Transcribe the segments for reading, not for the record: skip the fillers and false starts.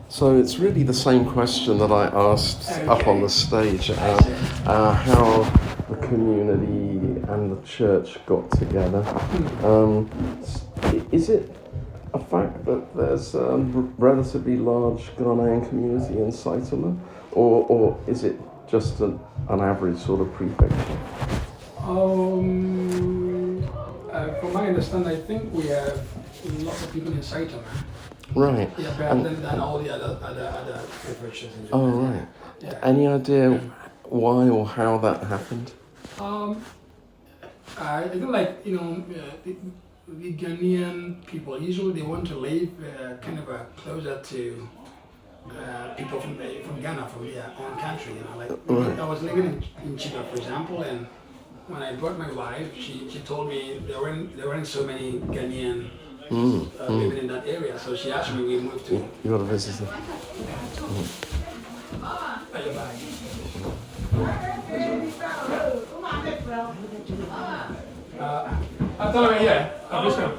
So it's really the same question that I asked up on the stage, how the community and the church got together. Is it a fact that there's a relatively large Ghanaian community in Saitama, or is it just an average sort of prefecture? From my understanding, I think we have lots of people in Saitama. Right. Yeah, better than all the other prefectures in Japan. Oh, right. Yeah. Any idea why or how that happened? I think the Ghanaian people usually they want to live kind of closer to people from Ghana, from their own country. Right. I was living in Chiba, for example, and when I brought my wife, she told me there weren't so many Ghanaian living in that area, so she asked me we moved to. You got a visitor. I'll tell her here. I'm just going.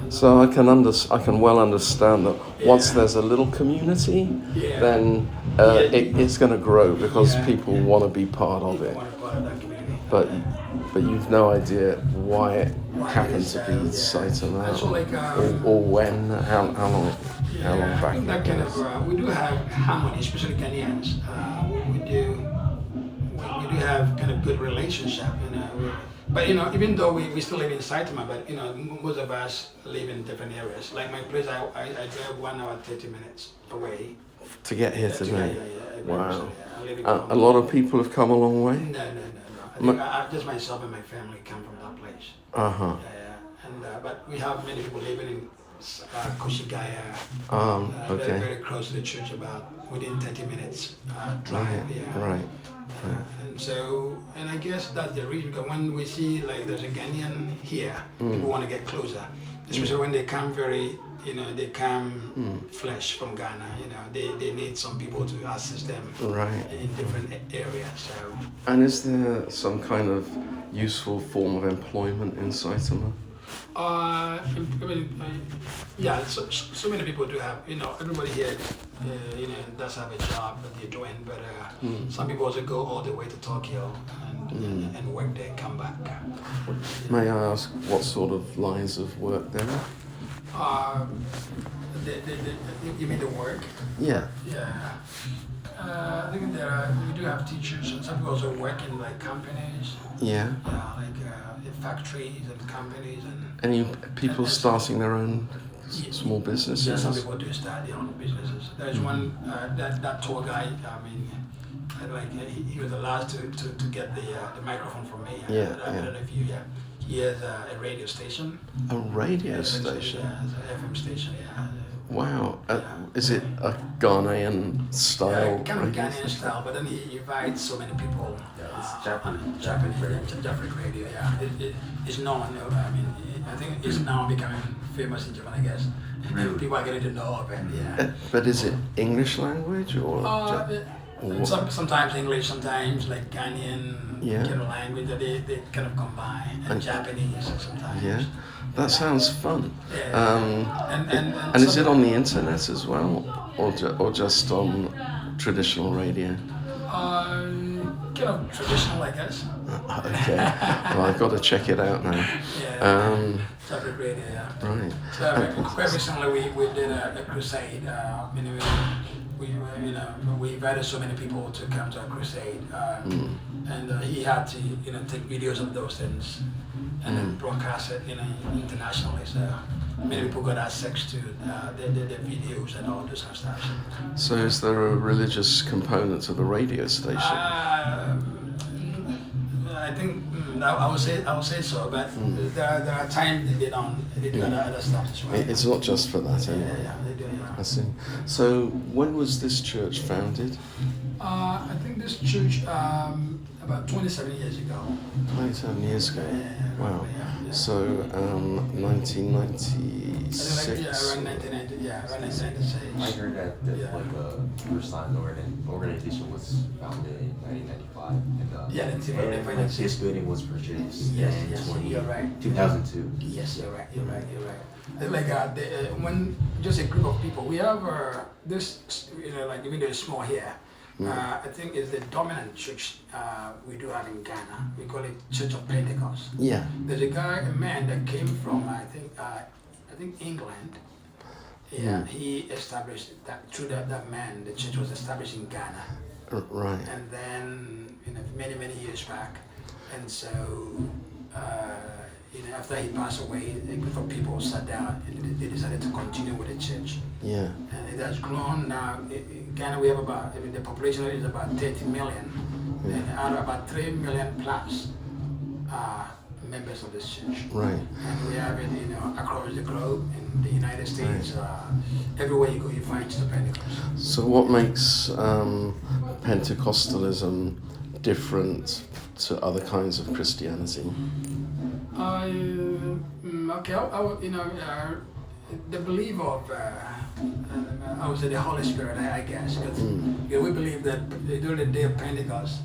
So I can well understand that once there's a little community, then it's going to grow because people want to be part of it. But you've no idea why it happened to be Saitama, or when, how long back? That kind of, we do have harmony, especially Ghanaians. We do have kind of good relationship, but even though we still live in Saitama, but most of us live in different areas. Like my place, I drive 1 hour 30 minutes away to get here today. Wow. A lot of people have come a long way. No. I think just myself and my family come from that place. But we have many people living in Koshigaya. Okay. Very close to the church, about within 30 minutes drive. Right. And so, and I guess that's the reason, because when we see like there's a Ghanaian here, people want to get closer, especially when they come they come flesh from Ghana, they need some people to assist them in different areas. So. And is there some kind of useful form of employment in Saitama? So many people do have, everybody here, does have a job that they're doing, but some people also go all the way to Tokyo and work there, come back. May I ask what sort of lines of work there are? You mean the work? Yeah. Yeah. I think we do have teachers, and some people also work in like companies. Yeah. In factories and companies and. Any people starting their own small businesses? Yeah, some people do start their own businesses. There's one that tour guy. He was the last to get the microphone from me. I don't know if you. He has a radio station. A radio station? Yeah, it's an FM station. Yeah. Wow. Is it a Ghanaian style? Yeah, kind of Ghanaian style, but then he invites so many people. It's Japanese radio, yeah. It's known. I think it's now becoming famous in Japan, I guess. Really? People are getting to know of it, yeah. But is it English language or? Sometimes English, sometimes like Ghanaian kind of language that they kind of combine, and Japanese sometimes. Yeah, that sounds fun. Yeah. And is it on the internet as well, or just on traditional radio? Kind of traditional, I guess. Okay, well I've got to check it out now. Separate radio, yeah. Right. So quite recently we did a crusade. We invited so many people to come to a crusade, and he had to take videos of those things and then broadcast it internationally. So many people got access to the videos and all this kind of stuff. So is there a religious component to the radio station? I think I would say so, but there are times they do other stuff as well. It's not just for that anyway. Yeah, they do. Yeah. I see. So when was this church founded? I think this church About 27 years ago. 27 years ago. Wow. Yeah. So 1996. Around 1990. Yeah, around 1996. I heard that like the first time the organization was founded in 1995, and like this building was purchased Yes, in you're right. 2002. Yes, you're right. It's like when just a group of people, we have this, like even though it's small here, I think it's the dominant church we do have in Ghana. We call it Church of Pentecost. Yeah. There's a man that came from I think England. Yeah, he established that through that man, the church was established in Ghana. Right. And then many years back, and so after he passed away, a group of people sat down and they decided to continue with the church. Yeah. And it has grown now. In Ghana, we have the population is about 30 million, and out of about 3 million plus members of this church. Right. And we have it, across the globe, in the United States. Everywhere you go, you find Church of Pentecost. So what makes Pentecostalism different to other kinds of Christianity? The belief of, I would say the Holy Spirit, I guess, because we believe that during the day of Pentecost,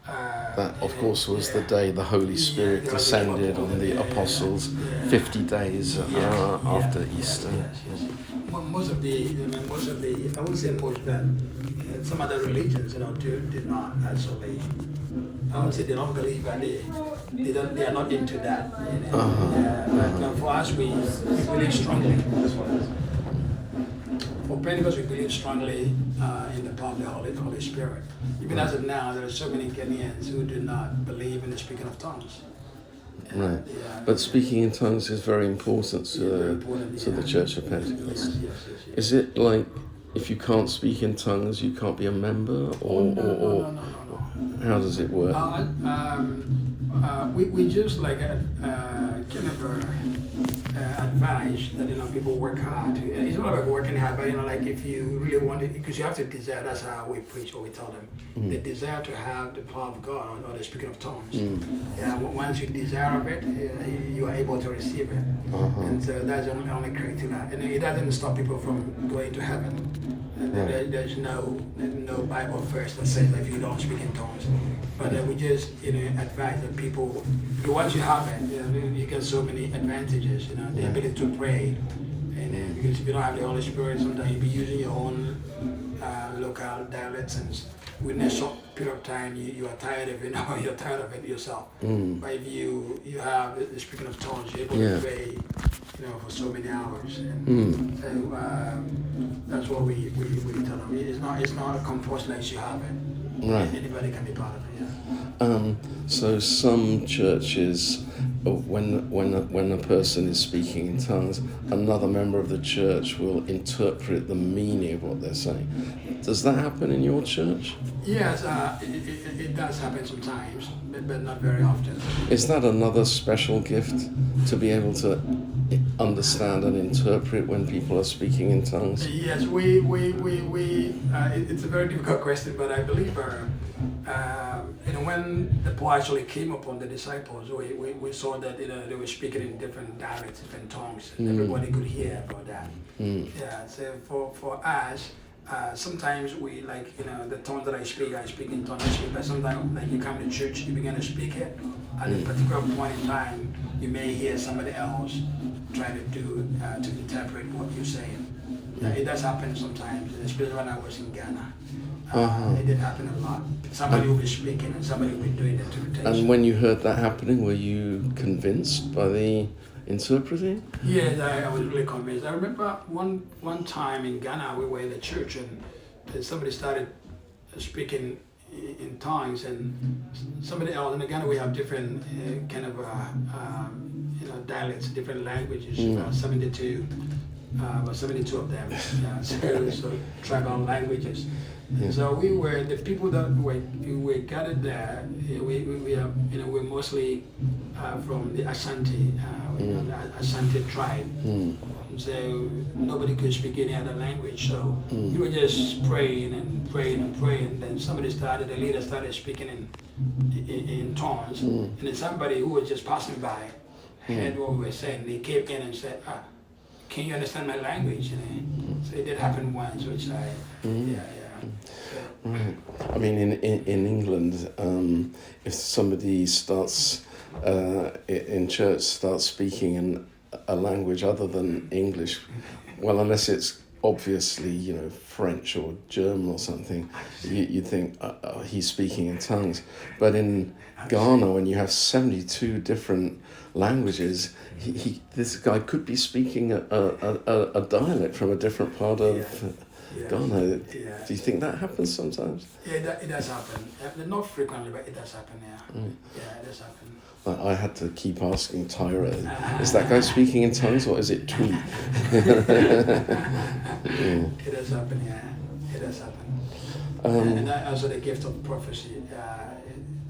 that, of course, was the day the Holy Spirit descended on the apostles 50 days after Easter. Yes. Most of the, I wouldn't say most, but some other religions, did not actually. I would say they don't believe that they are not into that. But for us, we believe strongly. For Pentecost, we believe strongly in the power of the Holy Spirit. Even as of now, there are so many Ghanaians who do not believe in the speaking of tongues. Right. But speaking in tongues is very important to the Church of Pentecost. Yes. Is it like if you can't speak in tongues, you can't be a member, or No. how does it work? We just like advise that people work hard. It's not about working hard, but like if you really want it, because you have to desire. That's how we preach or we tell them. The desire to have the power of God or the speaking of tongues. Once you desire of it, you are able to receive it, and so that's the only criteria. And it doesn't stop people from going to heaven. There's no Bible verse that says that if you don't speak in tongues. But we just advise that people, once you have it, you get so many advantages. The ability to pray, and because if you don't have the Holy Spirit, sometimes you'll be using your own local dialects, and within a short period of time, you are tired of it. You're tired of it yourself. But if you have the speaking of tongues, you're able to pray, for so many hours. And that's what we tell them. It's not a compulsion that you have it. Right. Anybody can be part of it. Yeah. So some churches, when a person is speaking in tongues, another member of the church will interpret the meaning of what they're saying. Does that happen in your church? Yes, it does happen sometimes, but not very often. Is that another special gift to be able to understand and interpret when people are speaking in tongues? Yes, it's a very difficult question, but I believe when the power actually came upon the disciples, we saw that they were speaking in different dialects, different tongues, and everybody could hear about that. Yeah, so for us, sometimes we the tongues that I speak in tongues, but sometimes like you come to church, you begin to speak it. At a particular point in time, you may hear somebody else try to interpret what you're saying. It does happen sometimes, especially when I was in Ghana. It did happen a lot. Somebody will be speaking and somebody will be doing the interpretation. And when you heard that happening, were you convinced by the interpreting? Yes, I was really convinced. I remember one time in Ghana, we were in the church and somebody started speaking in tongues, and somebody else. In Ghana, we have different dialects, different languages. 72 of them. So tribal languages. And so we were the people that were gathered there. We're mostly from the Ashanti, the Ashanti tribe. so nobody could speak any other language. So you were just praying and praying and praying. And then the leader started speaking in tongues. And then somebody who was just passing by heard what we were saying. They came in and said, can you understand my language? So it did happen once, which Right. I mean, in England, if somebody starts in church starts speaking in a language other than English, well, unless it's obviously French or German or something, you think he's speaking in tongues. But in Ghana, when you have 72 different languages, this guy could be speaking a dialect from a different part of Ghana. Do you think that happens sometimes? Yeah, it does happen. Not frequently, but it does happen, Yeah, it does happen. I had to keep asking Tyra, is that guy speaking in tongues or is it Tweet? It does happen, It does happen. And also the gift of prophecy,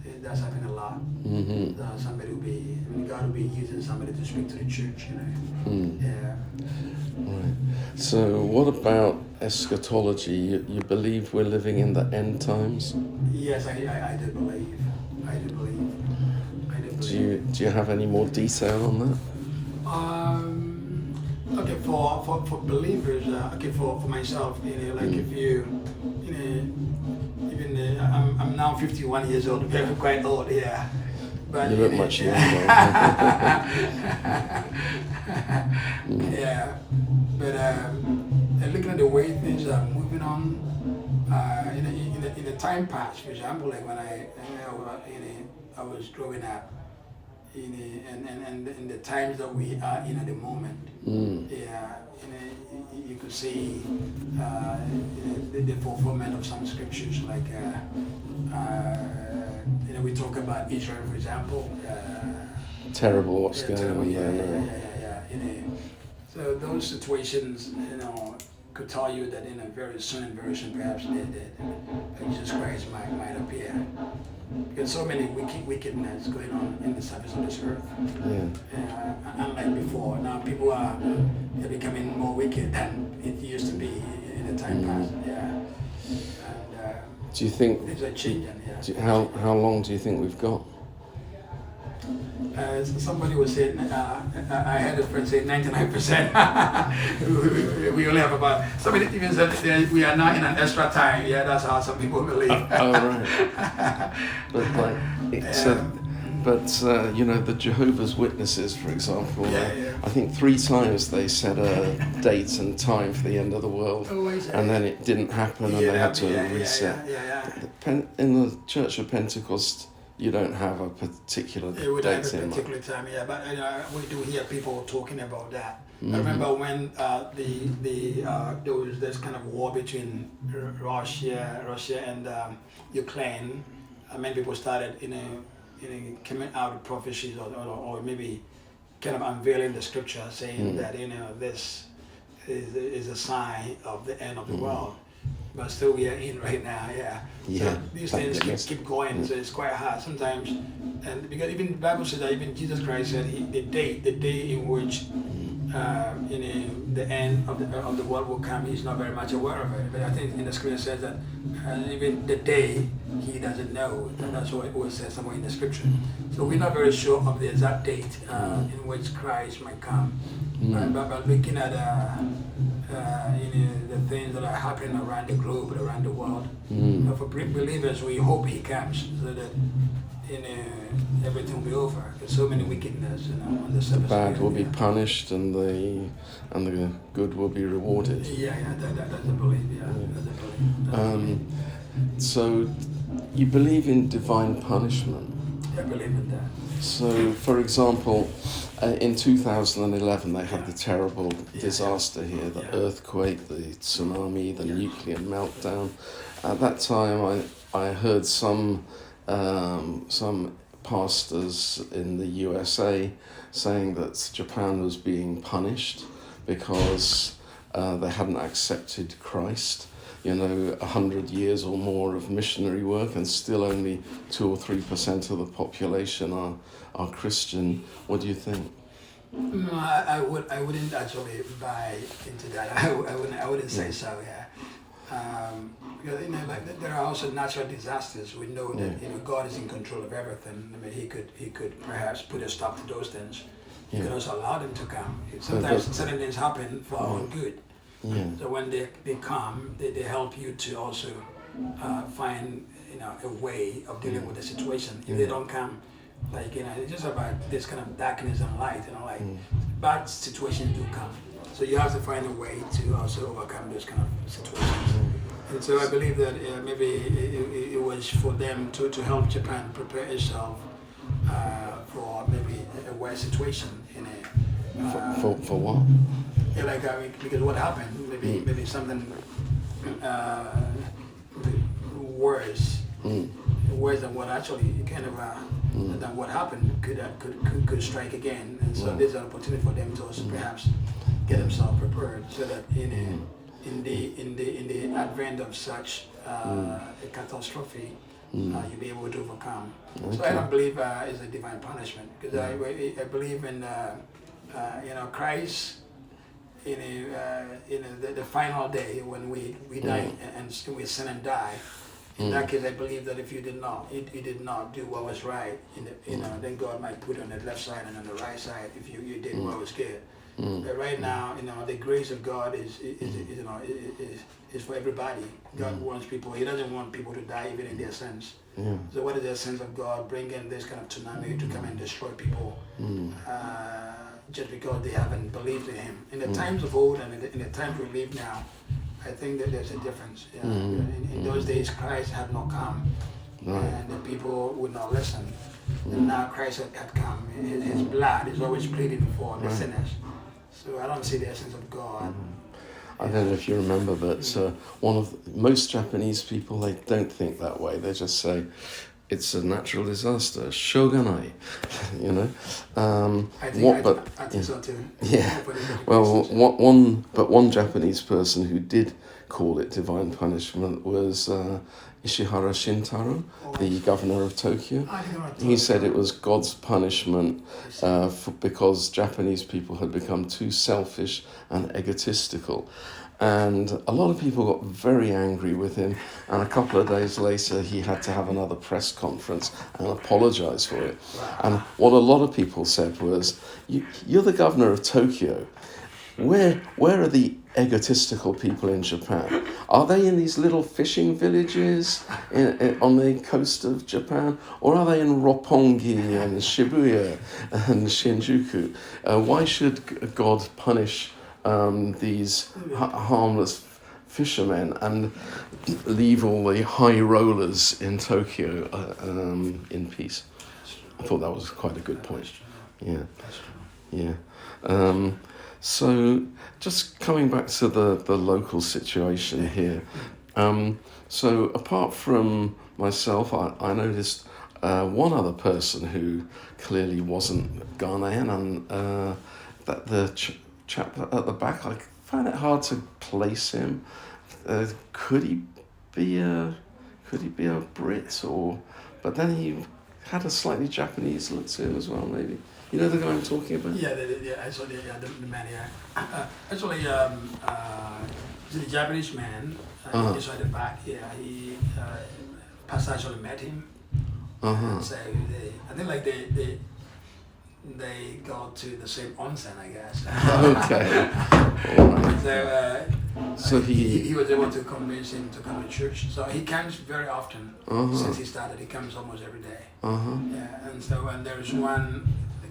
it does happen a lot. Somebody God will be using somebody to speak to the church, Right. So what about eschatology? You believe we're living in the end times? Yes, I do believe. Do you have any more detail on that? Okay, for believers, for myself, if you, even I'm now 51 years old, very quite old, But you look much younger. But looking at the way things are moving on, in the time past, for example, like when I was growing up, and in the times that we are in at the moment, you could see the fulfillment of some scriptures, like we talk about Israel, for example. Terrible what's going on there. So those situations, could tell you that in a very soon perhaps Jesus Christ might appear. There's so many wickedness going on in the surface of this earth. Unlike before, now people they're becoming more wicked than it used to be in the time past. And do you think? Things are changing. How long do you think we've got? Somebody was saying, I had a friend say 99%. we only have about, somebody even said that we are now in an extra time. Yeah, that's how some people believe. Right. But the Jehovah's Witnesses, for example, I think 3 times they set a date and time for the end of the world, and then it didn't happen, and they had to reset. In the Church of Pentecost, you don't have a particular date in mind. We don't have a particular time, but we do hear people talking about that. I remember when there was this kind of war between Russia and Ukraine. Many people started coming out with prophecies or maybe kind of unveiling the scripture, saying that this is a sign of the end of the world. But still we are in right now, So these things keep going, so it's quite hard sometimes. And because even the Bible says that even Jesus Christ said the day in which the end of the world will come, he's not very much aware of it. But I think in the scripture says that even the day he doesn't know. That's what it was said somewhere in the scripture. So we're not very sure of the exact date in which Christ might come. But looking at the things that are happening around the globe, around the world, for believers, we hope he comes so that everything will be over. There's so many wickedness on the surface. Bad will be punished and the good will be rewarded. That's a belief. That's a belief. So you believe in divine punishment? I believe in that. So, for example, in 2011 they had the terrible disaster here, the earthquake, the tsunami, the nuclear meltdown. At that time I heard some pastors in the USA saying that Japan was being punished because they hadn't accepted Christ. 100 years or more of missionary work, and still only 2 or 3% of the population are Christian. What do you think? No, I wouldn't actually buy into that. I wouldn't say so. Yeah, because like there are also natural disasters. We know that God is in control of everything. I mean, He could perhaps put a stop to those things. He could also allow them to come. Sometimes certain things happen for our own good. Yeah. So when they come, they help you to also find a way of dealing with the situation. If they don't come, like it's just about this kind of darkness and light. Like bad situations do come. So you have to find a way to also overcome those kind of situations. And so I believe that maybe it was for them to help Japan prepare itself for maybe a worse situation in a. For what? Yeah, like because what happened? Maybe something worse, worse than what actually kind of than what happened could strike again. And so there's an opportunity for them to also perhaps get themselves prepared so that in the advent of such a catastrophe, you'll be able to overcome. So I don't believe it's a divine punishment because I believe in Christ. In the final day when we die and we sin and die, in that case I believe that if you did not do what was right, then God might put on the left side and on the right side if you did what was good. But right now, the grace of God is for everybody. God wants people. He doesn't want people to die even in their sins. So what is the sense of God bringing this kind of tsunami to come and destroy people? Just because they haven't believed in Him. In the times of old and in the times we live now, I think that there's a difference. In those days, Christ had not come, and the people would not listen. And now Christ had come. His blood is always pleading for the sinners. So I don't see the essence of God. I don't know if you remember, but most Japanese people, they don't think that way. They just say, it's a natural disaster, shogunai, I think so too. Yeah. Well, one Japanese person who did call it divine punishment was Ishihara Shintaro, the governor of Tokyo. He said it was God's punishment because Japanese people had become too selfish and egotistical. And a lot of people got very angry with him, and a couple of days later he had to have another press conference and apologize for it. And what a lot of people said was, you're the governor of Tokyo. Where are the egotistical people in Japan? Are they in these little fishing villages on the coast of Japan? Or are they in Roppongi and Shibuya and Shinjuku? Why should God punish these harmless fishermen and leave all the high rollers in Tokyo in peace? I thought that was quite a good point. Yeah. So just coming back to the local situation here. So apart from myself, I noticed one other person who clearly wasn't Ghanaian, and that the chap at the back, I found it hard to place him. Could he be a Brit, but then he had a slightly Japanese look to him as well, maybe. You know the guy I'm talking about? Yeah, I saw the man. Yeah, actually, the Japanese man. He saw the back. Yeah, Pastor actually met him. So I think like they go to the same onsen, I guess. Okay. All right. So he was able to convince him to come to church. So he comes very often since he started. He comes almost every day. Yeah, and so when there's one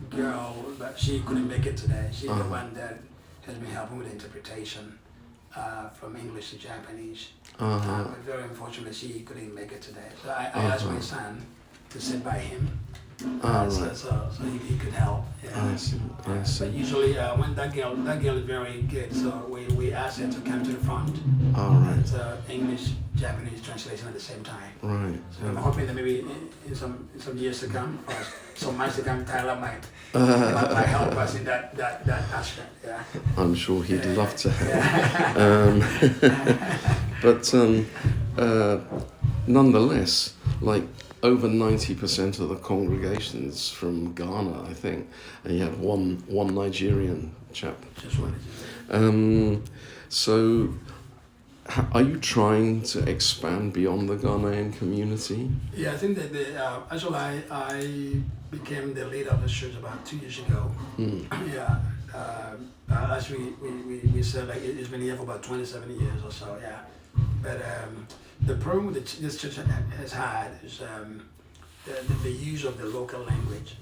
girl, but she couldn't make it today. She's the one that has been helping with interpretation from English to Japanese. But very unfortunately, she couldn't make it today. So I asked my son to sit by him. So he could help. Yeah. I see. But usually when that girl is very good, so we ask her to come to the front. And English, Japanese translation at the same time. Right. So I'm hoping that maybe in some years to come, or some months to come, Tyler might help us in that aspect. Yeah. I'm sure he'd love to help. But nonetheless, like over 90% of the congregations from Ghana, I think, and you had one Nigerian chap. Just one. So, are you trying to expand beyond the Ghanaian community? Yeah, I think that actually I became the leader of the church about 2 years ago. Yeah, as we said, like it's been here for about 27 years or so. Yeah, but the problem with this church has had is the use of the local language.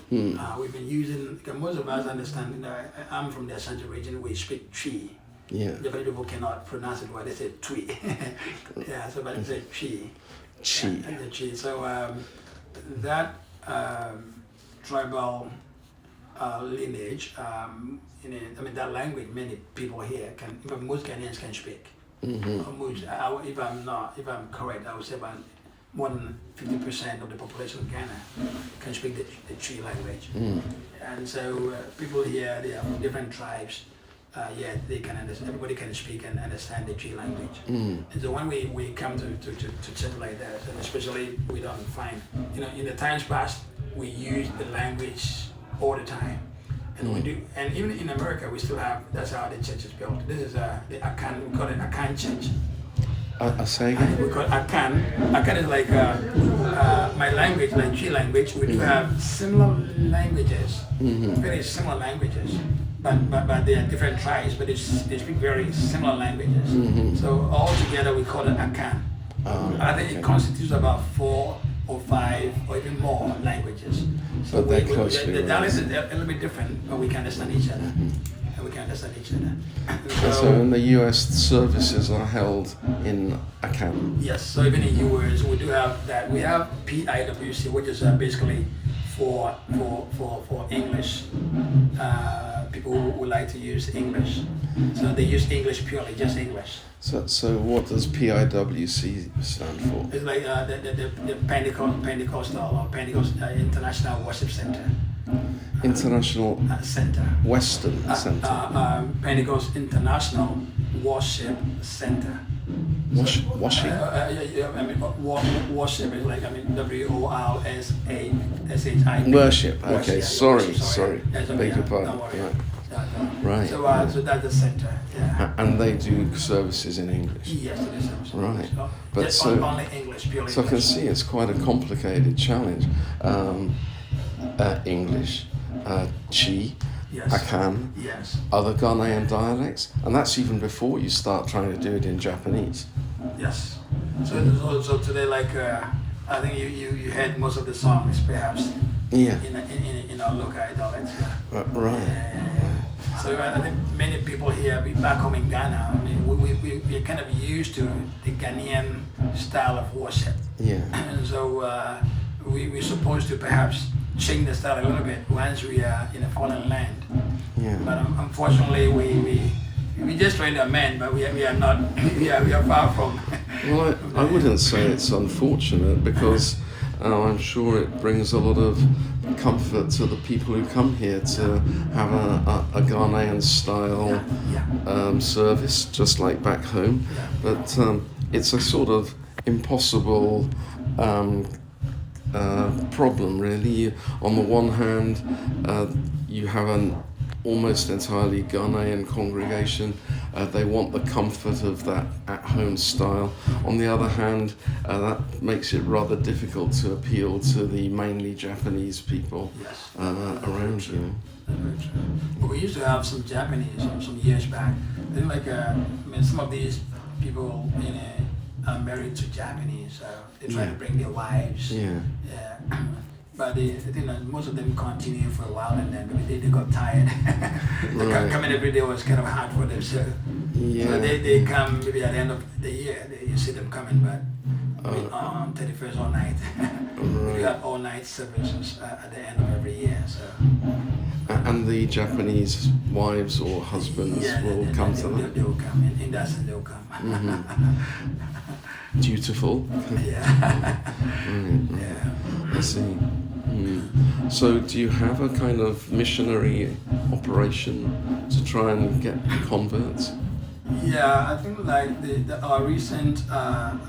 We've been using, because most of us understand, you know, I'm from the Ashanti region, we speak Twi. Yeah. Japanese people cannot pronounce it well, they say Twi. Yeah, so but they say Chi. Chi. Yeah, Chi. So that tribal lineage, you know, I mean, that language, many people here can, even most Ghanaians can speak. Most, if I'm correct, I would say about more than 50% of the population of Ghana can speak the Twi language. And so people here, they are from different tribes, yet they can understand, everybody can speak and understand the Twi language. And so when we come to church like that, and especially we don't find, you know, in the times past, we use the language all the time. And we do, and even in America, we still have, that's how the church is built. This is the Akan, we call it Akan church. I say again? We call it Akan. Akan is like my language, like Twi language. We do have similar languages, very similar languages, but they are different tribes, but they speak very similar languages. So all together we call it Akan. I think it constitutes about 4 or 5 or even more languages. So but they're closely the dialect is related. a little bit different, but we can understand each other. And we can understand each other. And so in the US, services are held in Akan. Yes, so even in US, we do have that. We have PIWC, which is basically for English. People who would like to use English. So they use English purely, just English. So what does PIWC stand for? It's like the Pentecostal or Pentecostal International Worship Center. International Center. Western Center. Pentecost International Worship Center. Washing? I mean, worship is like, I mean, WORSHIP. Worship. Okay, Yeah, sorry. Yeah, Beg your don't pardon. worry. Right. Right. Right. So that's the center. Yeah. And they do services in English. Yes, it is. Right. So, But just so- only English, purely So I can English. see it's quite a complicated challenge. English, Chi, Yes. Akan, Yes. other Ghanaian dialects, and that's even before you start trying to do it in Japanese. Yes. So today, like, I think you heard most of the songs, perhaps, Yeah. in our local dialects. Yeah. Right. So I think many people here, back home in Ghana, I mean, we're kind of used to the Ghanaian style of worship. Yeah. And so we're supposed to perhaps change the style a little bit once we are in a foreign land. Yeah. But unfortunately, we just trying to amend, but we are not, we are far from. Well, I wouldn't say it's unfortunate because I'm sure it brings a lot of comfort to the people who come here to have a Ghanaian style service, just like back home. But it's a sort of impossible problem, really. On the one hand, you have an almost entirely Ghanaian congregation. They want the comfort of that at-home style. On the other hand, that makes it rather difficult to appeal to the mainly Japanese people around you. But we used to have some Japanese some years back. I think like I mean, some of these people are married to Japanese. They try to bring their wives. Yeah. But I think that most of them continue for a while and then they got tired. Coming every day was kind of hard for them. So they come maybe at the end of the year. You see them coming, but on 31st all night. We have all night services at the end of every year. So. And the Japanese wives or husbands will come to them? They will come. In that sense, they will come. Dutiful? Yeah. I see. So do you have a kind of missionary operation to try and get converts? Yeah, I think like our recent,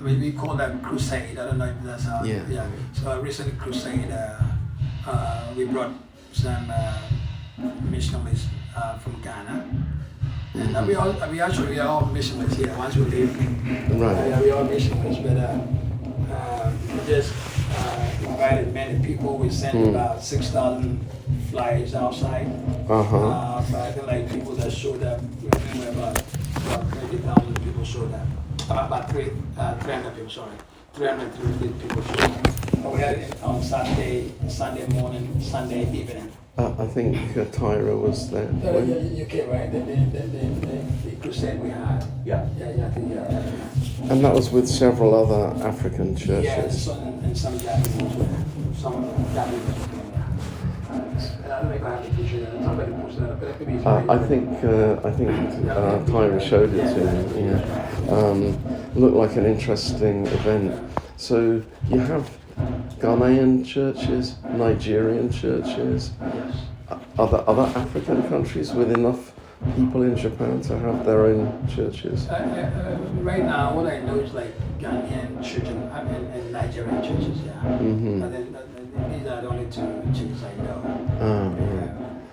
we call that crusade. I don't know if that's how. Yeah. So our recent crusade, we brought some missionaries from Ghana, and we are all missionaries here. Once we leave, Right. we are missionaries, but we just invited many people. We sent about 6,000 flyers outside. But I think like people that showed up, we were about 20,000 people showed up. About 300 people, sorry. 303 people showed up. We had it on Sunday morning, Sunday evening. I think Tyra was there. UK, right? The crusade we had. Yeah, I think, yeah. And that was with several other African churches. Yeah, and some Japanese were. Some Japanese were. I don't know if I have the picture there. Somebody posted it, but maybe it's I think Tyra showed it to me. Yeah. Looked like an interesting event. So you have Ghanaian churches, Nigerian churches, other African countries with enough people in Japan to have their own churches. Right now, what I know is like Ghanaian church and Nigerian churches. Yeah. And then, these are the only two churches I know.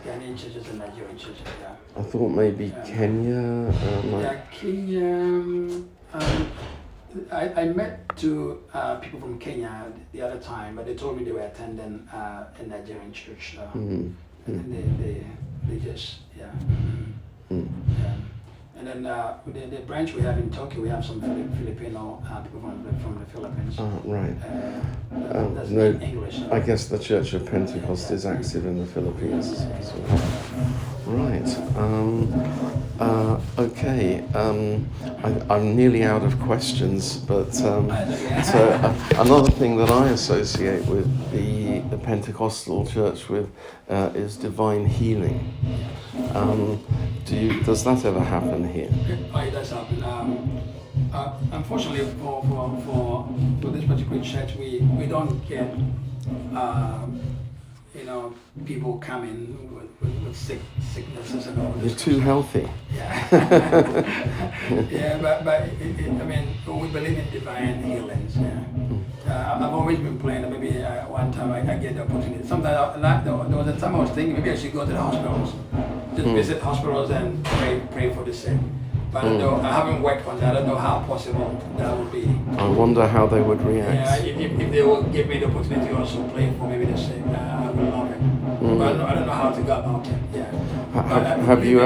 Ghanaian churches and Nigerian churches. Yeah. I thought maybe Kenya. Kenya. I met two people from Kenya the other time, but they told me they were attending a Nigerian church. And they just, yeah. And then the branch we have in Tokyo, we have some Filipino people from the Philippines. Right. That's No, in English. I guess the Church of Pentecost is active in the Philippines as well. Right. Okay. I'm nearly out of questions, but so another thing that I associate with the Pentecostal church with is divine healing. Does that ever happen here? Oh, it does happen. Unfortunately, for this particular church, we don't get people coming with sicknesses and all this. You're too healthy. Yeah. Yeah, but I mean, we believe in divine healings. Yeah. I've always been praying. Maybe one time I get the opportunity. Sometimes there was a time I was thinking maybe I should go to the hospitals, just visit hospitals and pray for the sick. But I haven't worked on that. I don't know how possible that would be. I wonder how they would react. Yeah, if they will give me the opportunity to also play for maybe the sick, I would love it. But I don't know how to go about it. Yeah. Have you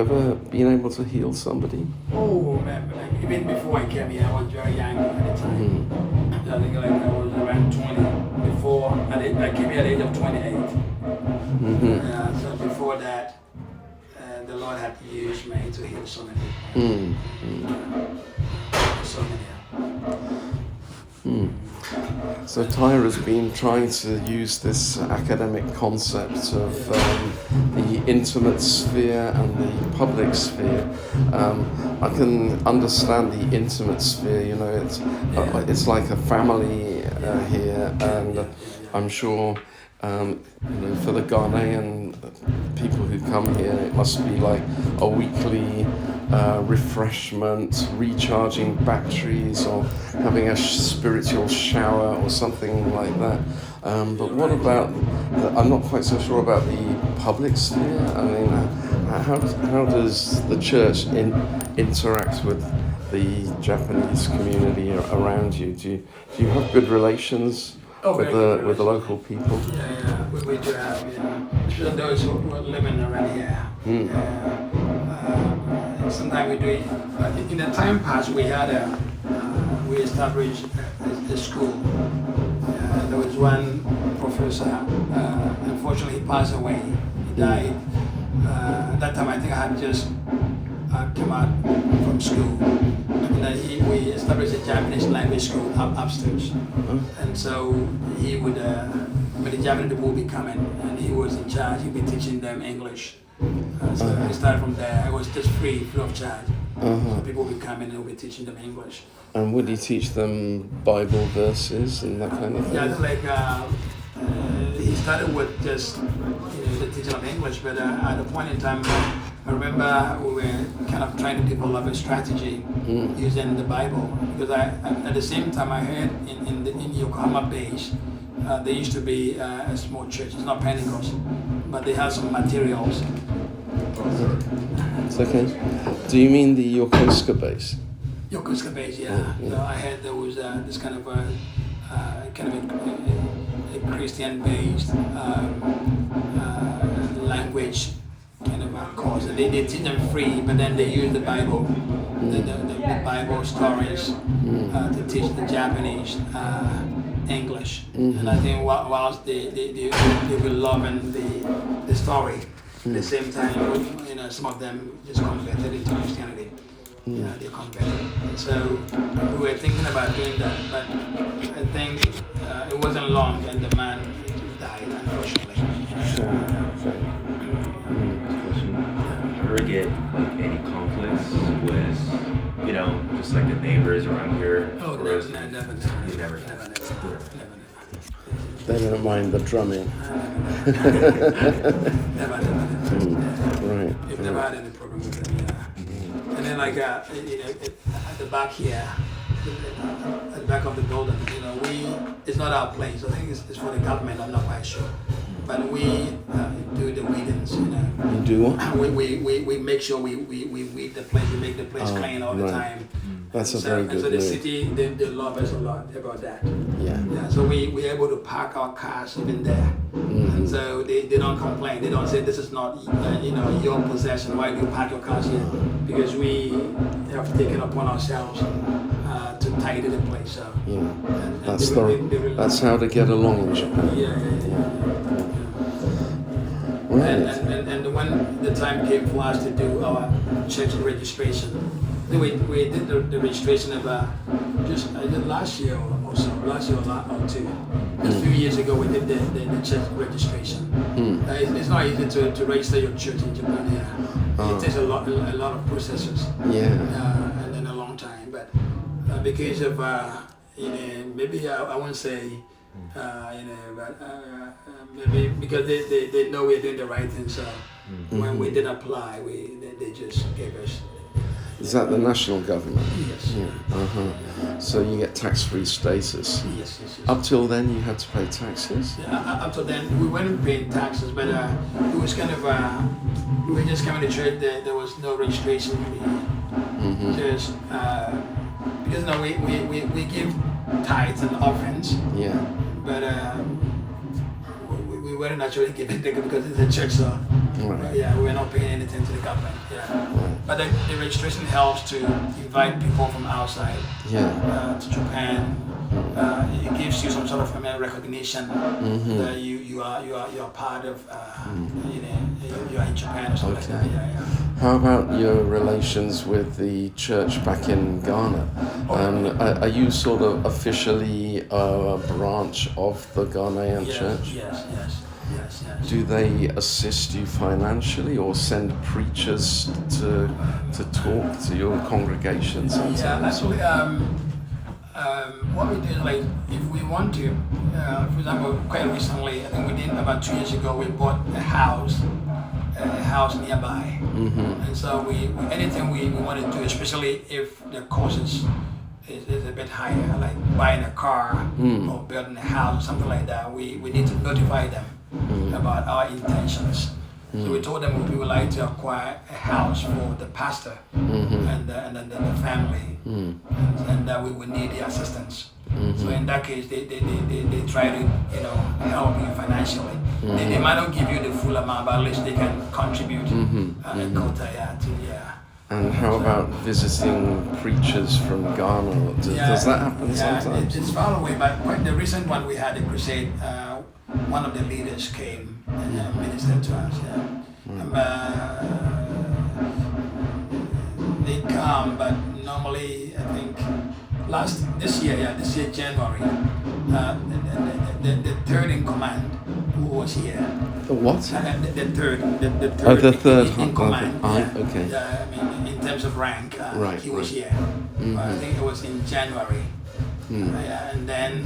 ever been able to heal somebody? Oh man, like, even before I came here, I was very young at the time. I think like I was around 20 before. I came here at the age of 28. So before that, the Lord had used me to heal so many people. So many. So Tyra's been trying to use this academic concept of the intimate sphere and the public sphere. I can understand the intimate sphere. You know, it's like a family here, and I'm sure. For the Ghanaian people who come here, it must be like a weekly refreshment, recharging batteries, or having a spiritual shower or something like that. But what about? I'm not quite so sure about the public sphere. I mean, how does the church interact with the Japanese community around you? Do you have good relations? With the local people? Yeah, we do have, especially those who are living around here. Sometimes we do it, in the time past we had we established a school. There was one professor, unfortunately he passed away, he died. At that time I think I had just come out from school. And then we established a Japanese language school upstairs. And so he would, when the Japanese people would be coming, and he was in charge, he'd be teaching them English. So I started from there. It was just free of charge. So people would be coming and we'd be teaching them English. And would you teach them Bible verses and that kind of thing? Yeah, like he started with just the teaching of English, but at a point in time, I remember we were kind of trying to develop a strategy using the Bible, because I at the same time I heard in Yokohama base there used to be a small church. It's not Pentecost, but they have some materials. It's okay. Do you mean the Yokosuka base? Yokosuka base, yeah. So I heard there was this kind of a Christian-based language kind of a course. And they teach them free, but then they use the Bible, the Bible stories to teach the Japanese English. And I think whilst they were loving the story, at the same time, some of them just converted into Christianity. They converted. So we were thinking about doing that, but I think it wasn't long and the man died, unfortunately. Ever get like any conflicts with, just like the neighbors around here? Oh, never. You never. They don't mind the drumming. Never. Right. We've never had any problem with them, yeah. And then like, at the back here, at the back of the building, it's not our place. I think it's for the government, I'm not quite sure. But we do the weedings, You do what? We make sure we weed the place, we make the place clean all the time. That's a very good so the move. city, they love us a lot about that. Yeah. So we're able to park our cars even there. And so they don't complain. They don't say this is not your possession. Why do you park your cars here? Because we have taken upon ourselves to tidy the place. So That's how to get along in Japan. Yeah. Right. And when the time came for us to do our church registration, we did the registration about just last year or so, or two. A few years ago, we did the church registration. It's not easy to register your church in Japan. It takes a lot of processes. And then a long time. But because of maybe I won't say. But maybe because they know we're doing the right thing. So when we did apply, they just gave us. Is that the national government? Yes. Yeah. So you get tax-free status. Yes. Up till then, you had to pay taxes. Up till then, we weren't paying taxes, but it was kind of we were just coming to church. There was no registration fee. Just because we give tithes and offerings. Yeah. But we weren't actually giving because it's a church, so we're not paying anything to the government. But the registration helps to invite people from outside to Japan. It gives you some sort of recognition that you are part of. You are in Japan or something like that. How about your relations with the church back in Ghana? Are you sort of officially a branch of the Ghanaian church? Yes. Do they assist you financially or send preachers to talk to your congregation sometimes? Yeah, actually, what we do is like if we want to, for example, quite recently, I think we did about 2 years ago, we bought a house nearby, and so we anything we want to do, especially if the cost is a bit higher, like buying a car or building a house, something like that, we need to notify them about our intentions. So we told them we would like to acquire a house for the pastor and the family, and that we would need the assistance. So in that case, they try to help you financially. They might not give you the full amount, but at least they can contribute a quota to. And how about visiting preachers from Ghana? Does that happen sometimes? It's far away, but the recent one we had a crusade. One of the leaders came and ministered to us. They come, but normally I think this year January, the third in command who was here. The what? The third the third in command. Okay. I mean, in terms of rank, he was here. I think it was in January. And then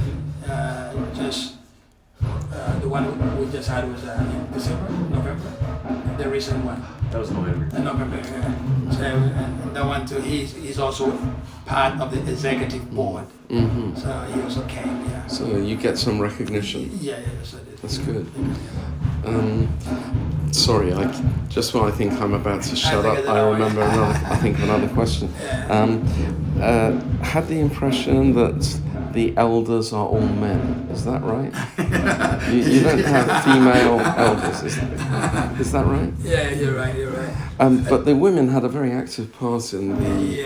the one we just had was in November. the recent one. That was November. November. So and that one too. He's also part of the executive board. Mm-hmm. So he also came. Yeah. So you get some recognition. Yeah. Yes, I did. That's good. Sorry, just when I think I'm about to shut up, I remember another question. Had the impression that the elders are all men. Is that right? You don't have female elders. Is that right? Yeah, you're right. You're right. But the women had a very active part in the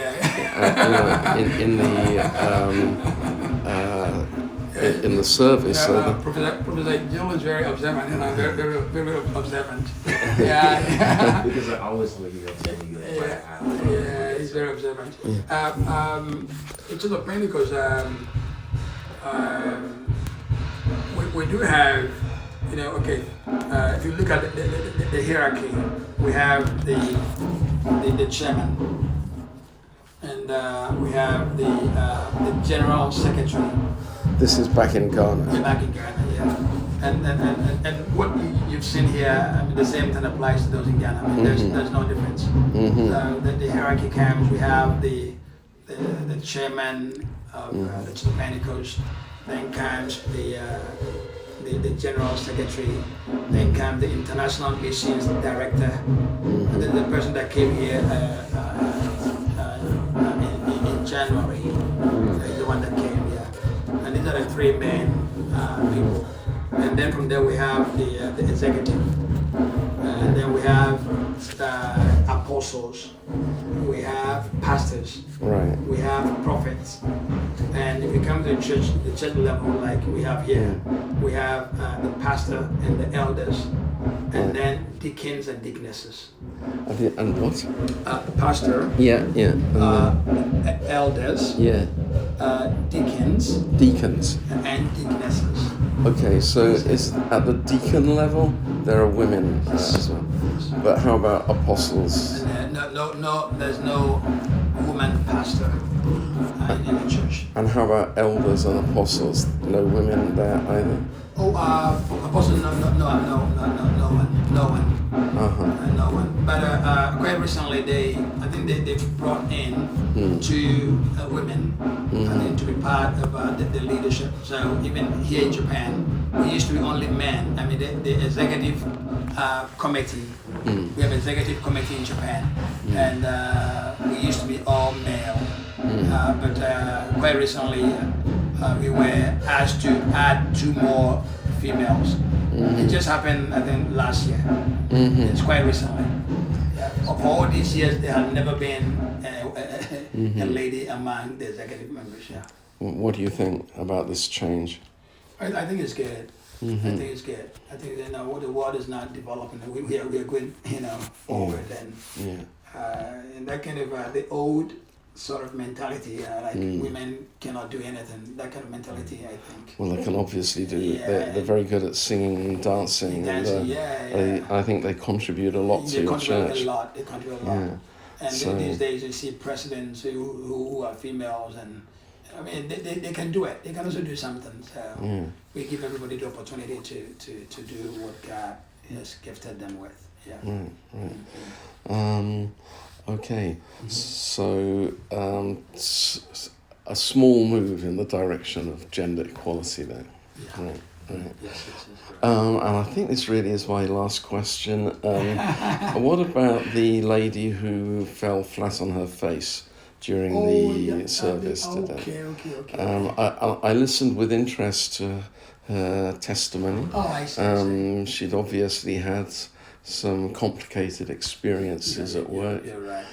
in the service. Professor Jill is very observant, and I'm very observant. Yeah. Because I always look at you. Yeah, he's very observant. It's just a pain because we do have, if you look at the hierarchy, we have the chairman, and we have the general secretary. This is back in Ghana. Yeah, back in Ghana, yeah. And what you've seen here, I mean, the same thing applies to those in Ghana. I mean, there's no difference. The hierarchy comes. We have the chairman of the Chilepanicos, then comes the general secretary, then comes the international missions director, and then the person that came here in January is the one that came here. And these are the three main people. And then from there we have the executive. And then we have apostles. We have pastors. Right. We have prophets. And if you come to the church level like we have here, we have the pastor and the elders. And then deacons and deaconesses. And what? Pastor. Yeah. Elders. Yeah. Deacons. Deacons. And deaconesses. Okay, so is at the deacon level there are women as well, but how about apostles? No, there's no woman pastor in the church. And how about elders and apostles? No women there either. Apostles, no one. No one. But quite recently, they've brought in two women and then to be part of the leadership. So even here in Japan, we used to be only men. I mean, the executive committee. We have executive committee in Japan, and we used to be all male. But quite recently, we were asked to add two more females. It just happened, I think, last year. It's quite recently. For all these years, there had never been a lady among the executive members. Yeah. What do you think about this change? I think it's good. I think it's good. I think the world is not developing. We are going, forward, and that kind of the old sort of mentality, women cannot do anything. That kind of mentality, I think. Well, they can obviously do. Yeah. They're very good at singing and dancing. I think they contribute a lot to your church. They contribute a lot. Yeah. And these days, you see presidents who are females, and I mean, they can do it. They can also do something. So we give everybody the opportunity to do what God has gifted them with. Yeah. Right. Okay, so a small move in the direction of gender equality there. Yeah. Right. Yes. And I think this really is my last question. What about the lady who fell flat on her face during the service today? Okay. I listened with interest to her testimony. Oh, I see. She'd obviously had some complicated experiences at work. You're right.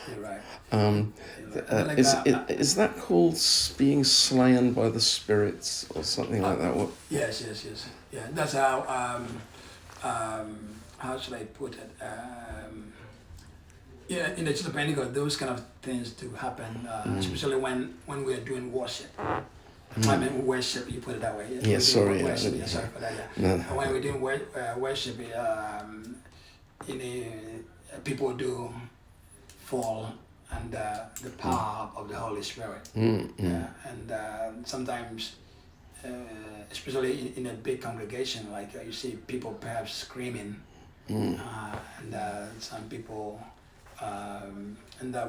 Is that called being slain by the spirits or something like that? What? Yes. Yeah, that's how. How should I put it? In the Chilepanicos, those kind of things do happen, especially when we are doing worship. I mean worship. You put it that way. Yes, sorry. Worship, sorry for that. Yeah. No. When we're doing worship. People do fall under the power of the Holy Spirit. Yeah, and sometimes, especially in a big congregation, like you see people perhaps screaming And some people, and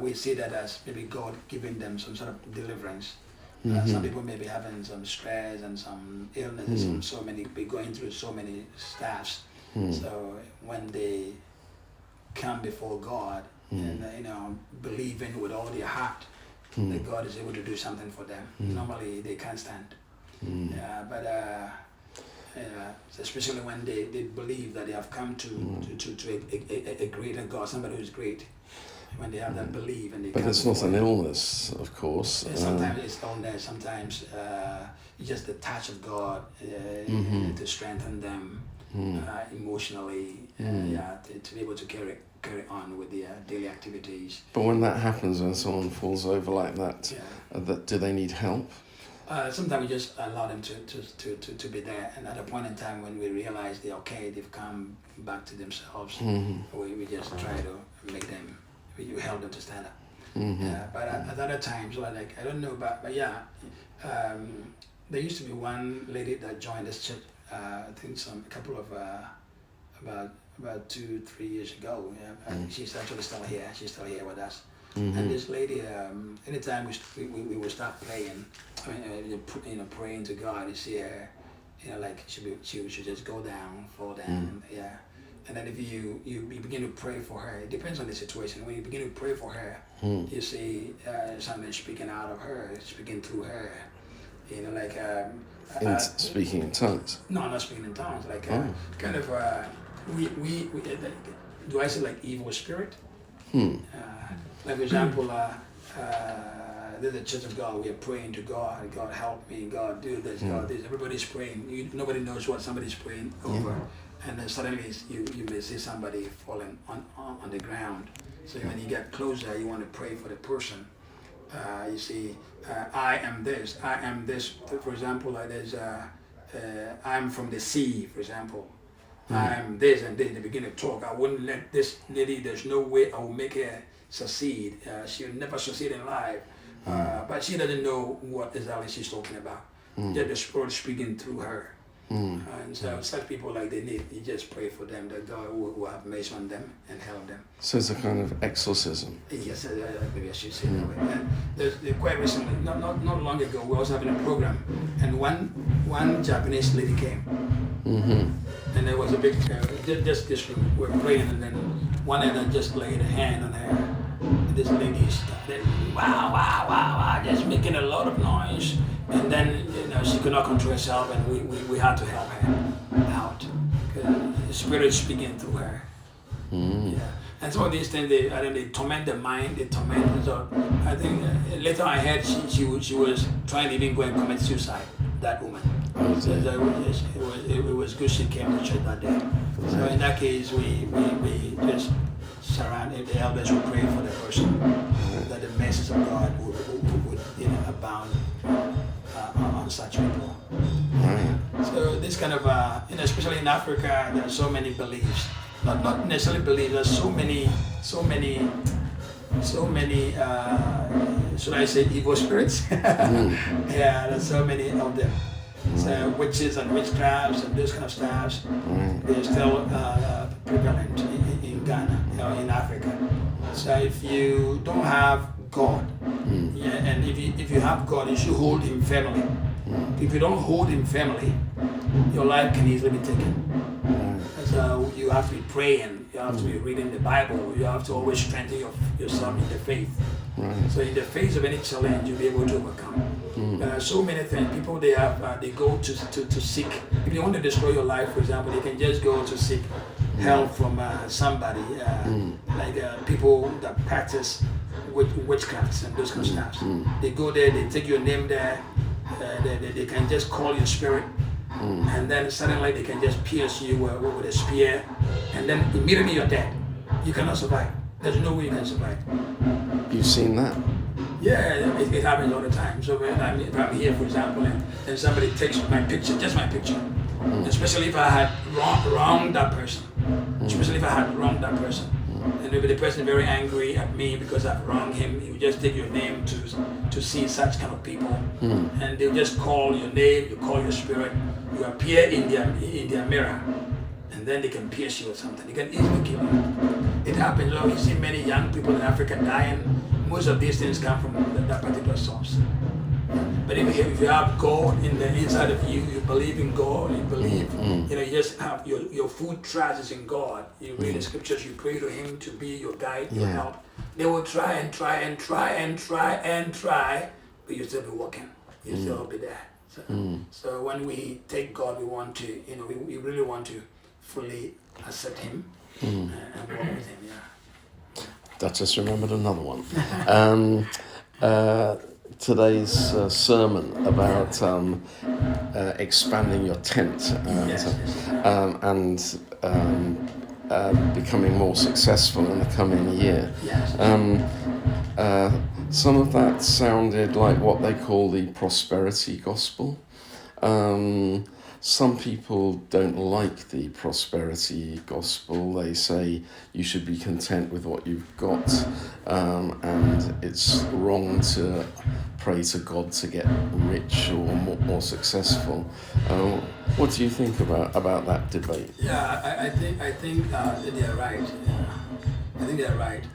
we see that as maybe God giving them some sort of deliverance. Some people may be having some stress and some illness, and so many be going through so many stuffs. So when they come before God and believing with all their heart that God is able to do something for them, normally they can't stand. But especially when they believe that they have come to a greater God, somebody who is great. When they have that belief and they But it's not an illness, of course. Sometimes it's illness, sometimes it's just the touch of God to strengthen them emotionally, to be able to carry on with their daily activities. But when that happens, when someone falls over like that, do they need help? Sometimes we just allow them to be there, and at a point in time when we realize they've come back to themselves, we just try to make them, we help them to stand up. But at other times, like I don't know, but there used to be one lady that joined this church. I think about 2-3 years ago. She's actually still here. She's still here with us. And this lady, anytime we would start praying, praying to God, you see her, like she should just go down, fall down, And then if you begin to pray for her, it depends on the situation. When you begin to pray for her, you see something speaking out of her, speaking through her, speaking in tongues. No, not speaking in tongues. Like kind of do I say like evil spirit? Like for example, there's a church of God. We are praying to God. God help me. God do this. God this. Everybody's praying. Nobody knows what somebody's praying over. And then suddenly you may see somebody falling on the ground. So when you get closer, you want to pray for the person. You see, I am this. I am this. For example, there's I'm from the sea. For example, I'm this and this. They begin to talk. I wouldn't let this lady. There's no way I will make her succeed. She'll never succeed in life. But she doesn't know what exactly she's talking about. Just the Spirit speaking through her. And so such people, like you just pray for them that God will have mercy on them and help them. So it's a kind of exorcism. Yes, maybe I should say that way. And there's quite recently, not long ago, we were also having a program, and one Japanese lady came, and there was a big just this room. We were praying, and then one of them just laid a hand on her. And this lady started wow, just making a lot of noise. And then she could not control herself, and we had to help her out. The Spirit speaking through her. And some of these things, they torment the mind. They torment. So I think later I heard she was trying to even go and commit suicide. That woman. So it was good she came to church that day. So in that case, we just surrounded the elders. Would pray for the person that the message of God would abound on such people. So this kind of, especially in Africa, there are so many beliefs. Not necessarily beliefs. There's so many. Should I say evil spirits? There's so many of them. So witches and witchcrafts and those kind of stuff, they're still prevalent in Ghana, in Africa. So if you don't have God, and if you have God, you should hold Him firmly. If you don't hold Him firmly, your life can easily be taken. So you have to be praying, you have to be reading the Bible, you have to always strengthen yourself in the faith. So in the face of any challenge, you'll be able to overcome. There are so many things. People, they go to seek. If they want to destroy your life, for example, they can just go to seek help from somebody, like people that practice witchcrafts and those kind of stuff. They go there, they take your name there, they can just call your spirit, and then suddenly they can just pierce you with a spear, and then immediately you're dead. You cannot survive. There's no way you can survive. You've seen that? Yeah, it happens all the time. So if I'm here, for example, and somebody takes my picture, just my picture, especially if I had wronged that person, and maybe the person is very angry at me because I've wronged him, he will just take your name to see such kind of people, and they'll just call your name, you call your spirit, you appear in their mirror, and then they can pierce you or something. They can easily kill you. It happens. You see many young people in Africa dying. Most of these things come from that particular source. But if you have God in the inside of you, you believe in God, you believe, you just have your food trust is in God. You read the scriptures, you pray to Him to be your guide, your help. They will try and try and try and try and try, but you still be walking. You still be there. So when we take God, we want to, we really want to fully accept Him and walk with Him. Yeah. That just remembered another one. Today's sermon about expanding your tent and becoming more successful in the coming year. Some of that sounded like what they call the prosperity gospel. Some people don't like the prosperity gospel. They say you should be content with what you've got, and it's wrong to pray to God to get rich or more successful. What do you think about that debate? Yeah, I think they're right. I think they're right.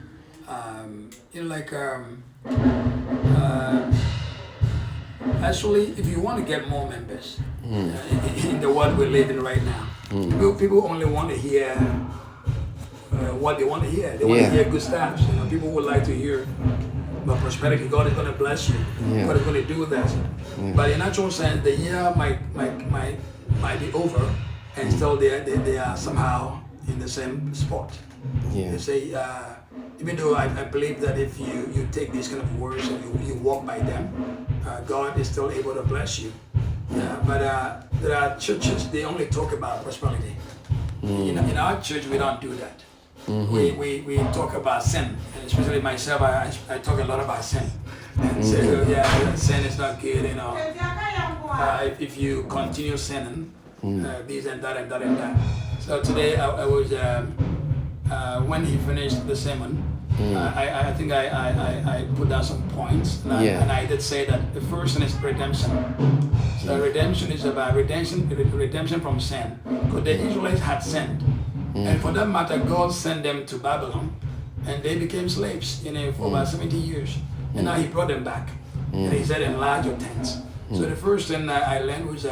Actually, if you want to get more members in the world we're living right now, people only want to hear what they want to hear. They want to hear good stuff. People would like to hear about prosperity. God is going to bless you. God is going to do that. But in actual sense, the year might be over, and still they are somehow in the same spot. They say, even though I believe that if you take these kind of words and you walk by them, God is still able to bless you. But there are churches, they only talk about prosperity. In our church, we don't do that. We talk about sin, and especially myself, I talk a lot about sin. And say, sin is not good, if you continue sinning, this and that and that and that. So today I was, when he finished the sermon, I think I put down some points, and I did say that the first one is redemption. So redemption is about redemption from sin, because the Israelites had sinned, and for that matter, God sent them to Babylon, and they became slaves, for about 70 years, and now He brought them back, and He said, enlarge your tents. So the first thing I learned was,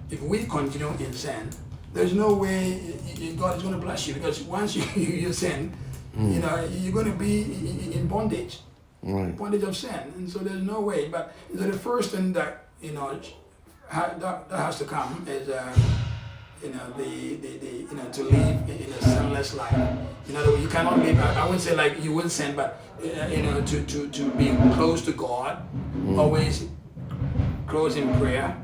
if we continue in sin, there's no way God is going to bless you, because once you sin, you're going to be in bondage, bondage of sin, and so there's no way. But the first thing that that has to come is to live in a sinless life. You cannot live. I wouldn't say like you wouldn't sin, but to be close to God, always close in prayer.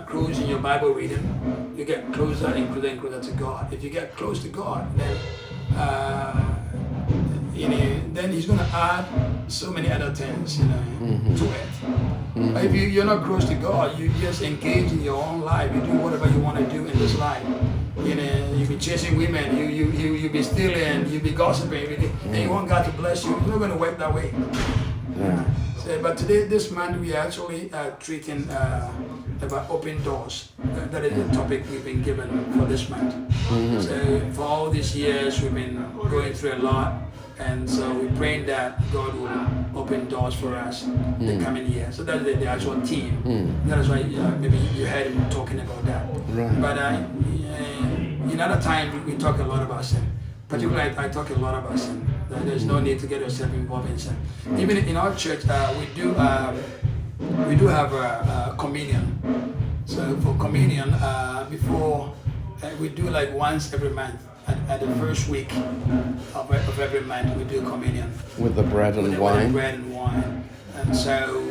Close in your Bible reading, you get closer and closer and closer to God. If you get close to God, then He's going to add so many other things, to it. But if you're not close to God, you just engage in your own life. You do whatever you want to do in this life. You be chasing women, you be stealing, you be gossiping, and you want God to bless you. It's not going to work that way. But today, this month, we are actually treating about open doors. That is the topic we've been given for this month. So for all these years, we've been going through a lot, and so we're praying that God will open doors for us the coming year. So that's the actual theme. That is why maybe you heard him talking about that. But in other times, we talk a lot about sin. Particularly, I talk a lot about sin. There's no need to get yourself involved in sin. Even in our church, we do have a communion. So for communion, before we do like once every month. At the first week of every month, we do communion with the bread and wine. With the bread and wine, and so.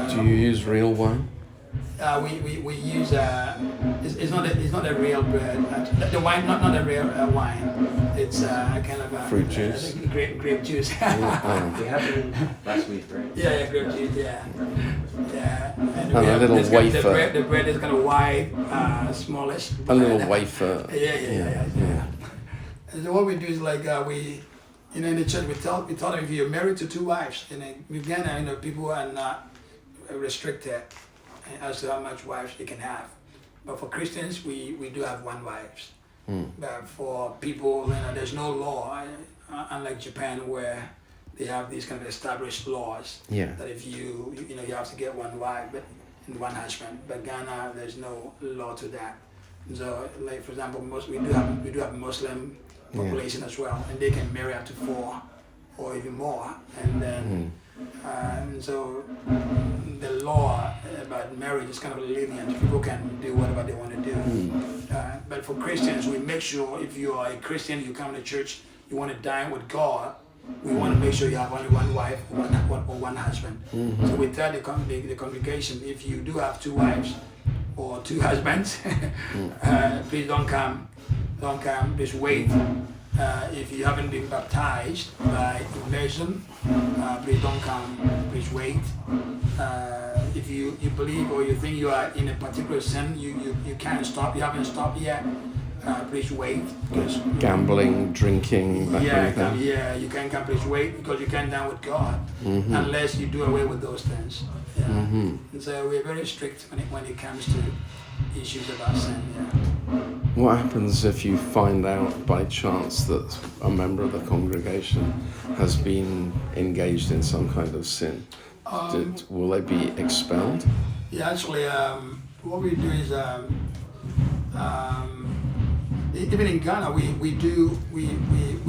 Do you use real wine? We use it's not a real bread. The wine not a real wine. It's kind of fruit juice. Grape juice. We had it last week, right? Yeah, grape juice. Yeah. And a little wafer. The bread is kind of wide, smallish. A little wafer. Yeah. And so what we do is like we. In the church, we tell them if you're married to two wives, in Uganda, people are not restricted as to how much wives they can have. But for Christians, we do have one wife. But for people, there's no law, unlike Japan where they have these kind of established laws that if you have to get one wife and one husband. But Ghana, there's no law to that. So, like for example, we do have Muslim population as well, and they can marry up to 4 or even more, and then so the law about marriage is kind of lenient. People can do whatever they want to do. But for Christians, we make sure if you are a Christian, you come to church, you want to dine with God, we want to make sure you have only one wife or one husband. So we tell the congregation, if you do have 2 wives or 2 husbands, please don't come, please wait. If you haven't been baptized by immersion, please don't come, please wait. If you believe or you think you are in a particular sin, you can't stop, you haven't stopped yet, please wait. Because gambling, drinking, that kind of thing. You can't come, please wait, because you can't dine with God unless you do away with those things. And so we're very strict when it comes to issues about sin. What happens if you find out by chance that a member of the congregation has been engaged in some kind of sin? Will they be expelled? Yeah, actually, what we do is, even in Ghana, we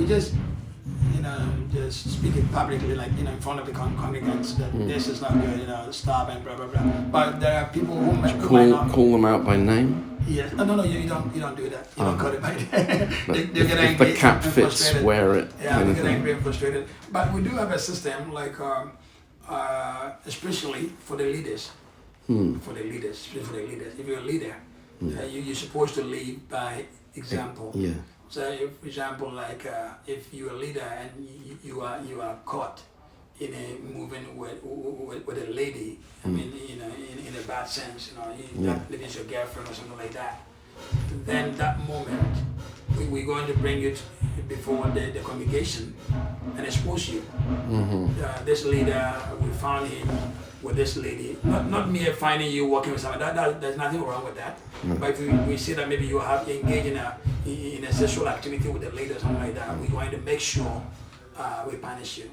just, just speak it publicly, like, in front of the congregants that this is not good, stop and blah, blah, blah. But there are people who might not... Call them out by name? Yes. No, you don't do that. You don't call it by name. they get angry. If the cap fits, wear it. Yeah, they get angry and frustrated. But we do have a system, like, especially for the leaders. For the leaders. If you're a leader, you're supposed to lead by example. Yeah. So, if, for example, like if you're a leader and you are caught in a moving with a lady, I mean, in a bad sense, that lady is your girlfriend or something like that, then that moment we're going to bring you before the congregation and expose you. This leader, we found him with this lady. Not mere finding you walking with someone. There's nothing wrong with that. But if we see that maybe you have engaged in a sexual activity with a lady or something like that, we're going to make sure we punish you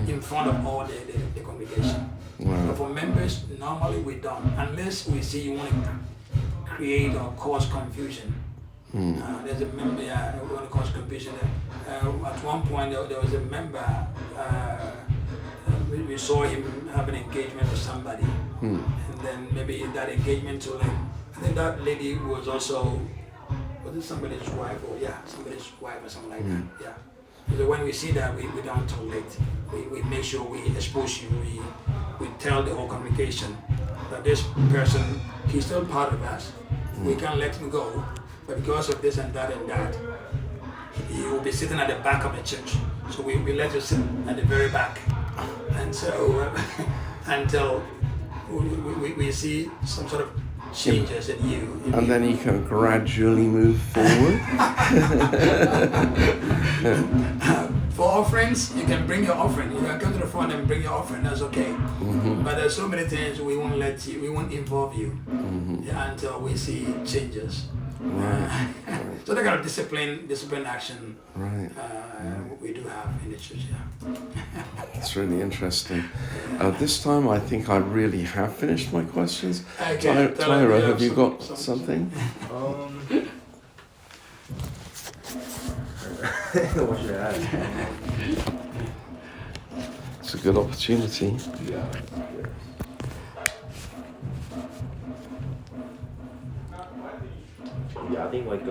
in front of all the congregation. But for members, normally we don't, unless we see you want to create or cause confusion. There's a member who want to cause confusion. At one point, there was a member. We saw him have an engagement with somebody, and then maybe that engagement to, like, I think that lady was also, was it somebody's wife or somebody's wife or something like that. Yeah. So when we see that, we don't tolerate. We make sure we expose you. We tell the whole congregation that this person, he's still part of us. We can't let him go, but because of this and that, he will be sitting at the back of the church. So we let you sit at the very back. And so until we see some sort of changes in you. And then he can gradually move forward. For offerings, you can bring your offering. You can come to the front and bring your offering, that's okay. But there's so many things we won't involve you until we see changes. So that kind of discipline action we do have in the church. That's really interesting. This time I think I really have finished my questions. Okay, Tyra, have you got something? What should I ask? It's a good opportunity. Yeah, I think like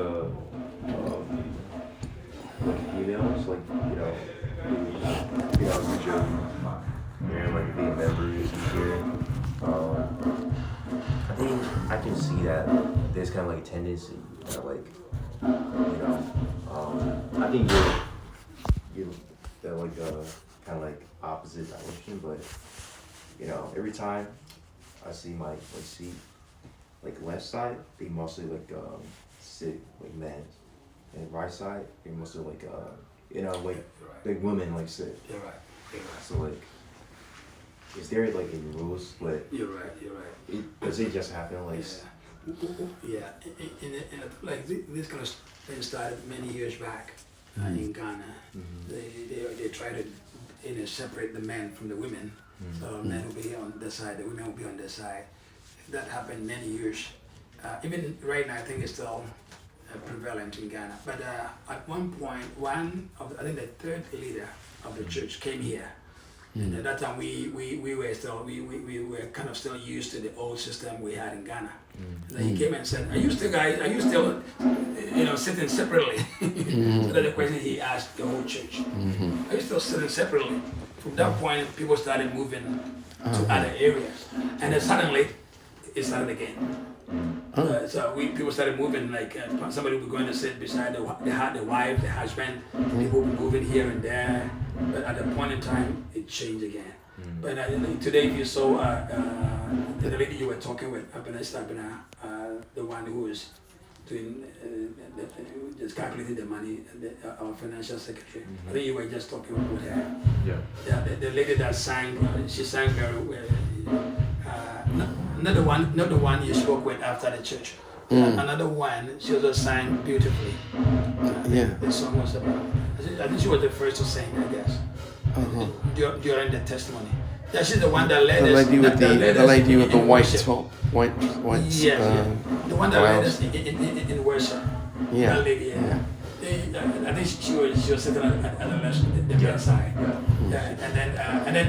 females, like, and like being members here. I think I can see that there's kind of like a tendency that, like, I think you're like kind of like opposite direction, but every time I see my seat, like left side, they mostly like sit like men, and right side they mostly like like women like sit. You're right. So like, is there like any rules? But you're right. Does it just happen like Yeah, like this kind of thing started many years back in Ghana. They try to separate the men from the women. So men will be on this side, the women will be on this side. That happened many years. Even right now, I think it's still prevalent in Ghana. But at one point, I think the third leader of the church came here. And at that time, we were kind of still used to the old system we had in Ghana. And then he came and said, are you still sitting separately? So that's the question he asked the whole church. Are you still sitting separately? From that point, people started moving to other areas. And then suddenly, it started again. So people started moving, like somebody would be going to sit beside the wife, the husband. People would be moving here and there. But at a point in time, it changed again. But today, if you saw the lady you were talking with, the one who was doing just calculating the money, our financial secretary. I think you were just talking with her. Yeah. The lady that sang, she sang very well. Not the one you spoke with after the church. Another one, she also sang beautifully. The song was about. I think she was the first to sing, I guess, during the testimony. Yeah, she's the one that led us. The lady with the white top, white. The one that led us in worship. Yeah. That lady, I think she was sitting at the bedside. And then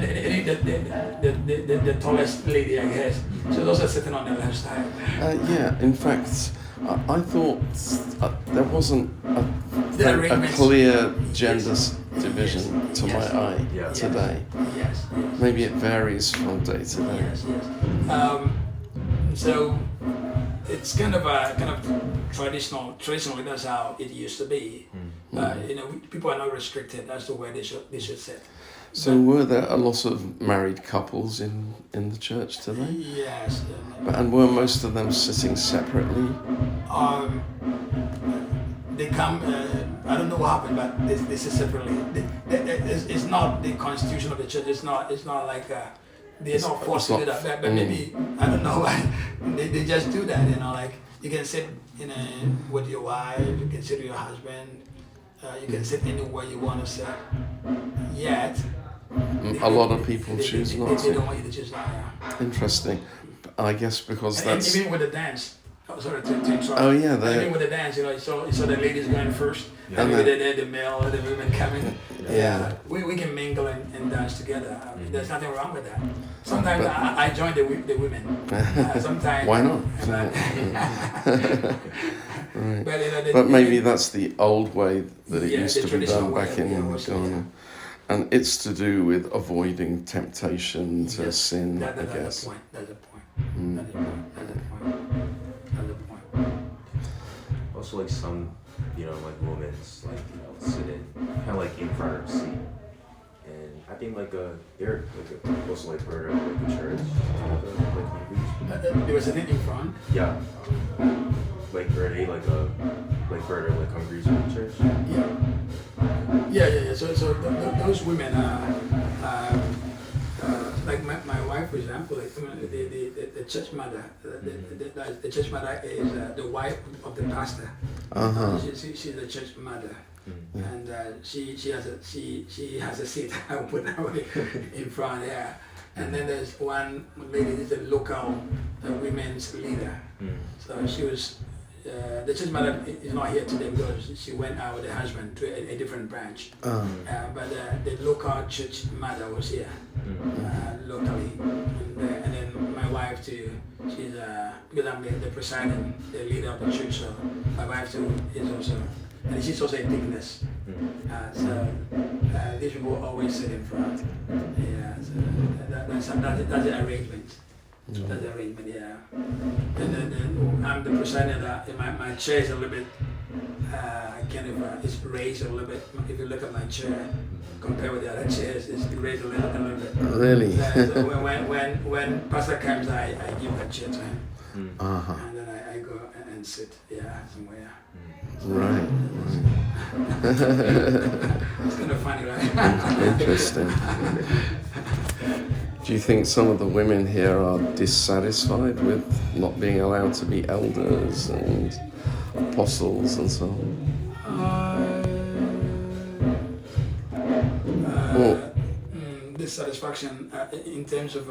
the tallest lady, I guess, she was also sitting on the left side. In fact, I thought there wasn't a clear gender division to my eye today. Yes. Maybe it varies from day to day. Yes. So it's kind of traditionally that's how it used to be. People are not restricted as to where they should sit. So were there a lot of married couples in the church today? Yes. And were most of them sitting separately? They come, I don't know what happened, but this is separately. It's not the constitution of the church. It's not like they're not forced to do that. But maybe, I don't know why, they just do that, like you can sit with your wife, you can sit with your husband, you can sit anywhere you want to sit. Yet, a lot of people choose not to. They don't want you to choose not, Interesting. I guess because and that's... even with the dance. Sorry to interrupt. Oh yeah, even with the dance, you saw the ladies going first, and the male, the women coming. Yeah. We can mingle and dance together. There's nothing wrong with that. Sometimes I join the women. Sometimes. Why not? Right. But maybe that's the old way that it used to be done back in Ghana. And it's to do with avoiding temptation to sin, I guess. That's the point. Also, like some, like women's, sitting kind of like in front of the seat, and I think they're also part of the church, They were sitting in front. Yeah. Are they part of Hungary church? Yeah. So those women like my wife, for example, the church mother, the church mother is the wife of the pastor. She's the church mother, and she has a seat. I will put that way in front there. And then there's one lady, is a local women's leader. So she was. The church mother is not here today because she went out with her husband to a different branch. But the local church mother was here locally. And then my wife too, she's because I'm the presiding, the leader of the church, so my wife too is also, and she's also a deaconess. So these people always sit in front. Yeah, so that's the arrangement. That's the arrangement, yeah. And then I'm the presiding. My chair is a little bit, it's raised a little bit. If you look at my chair, compared with the other chairs, it's raised a little bit. Really? So when Pastor comes, I give a chair to him. And then I go and sit, somewhere. Right. It's kind of funny, right? Interesting. Do you think some of the women here are dissatisfied with not being allowed to be elders and apostles and so on? Or Dissatisfaction in terms of.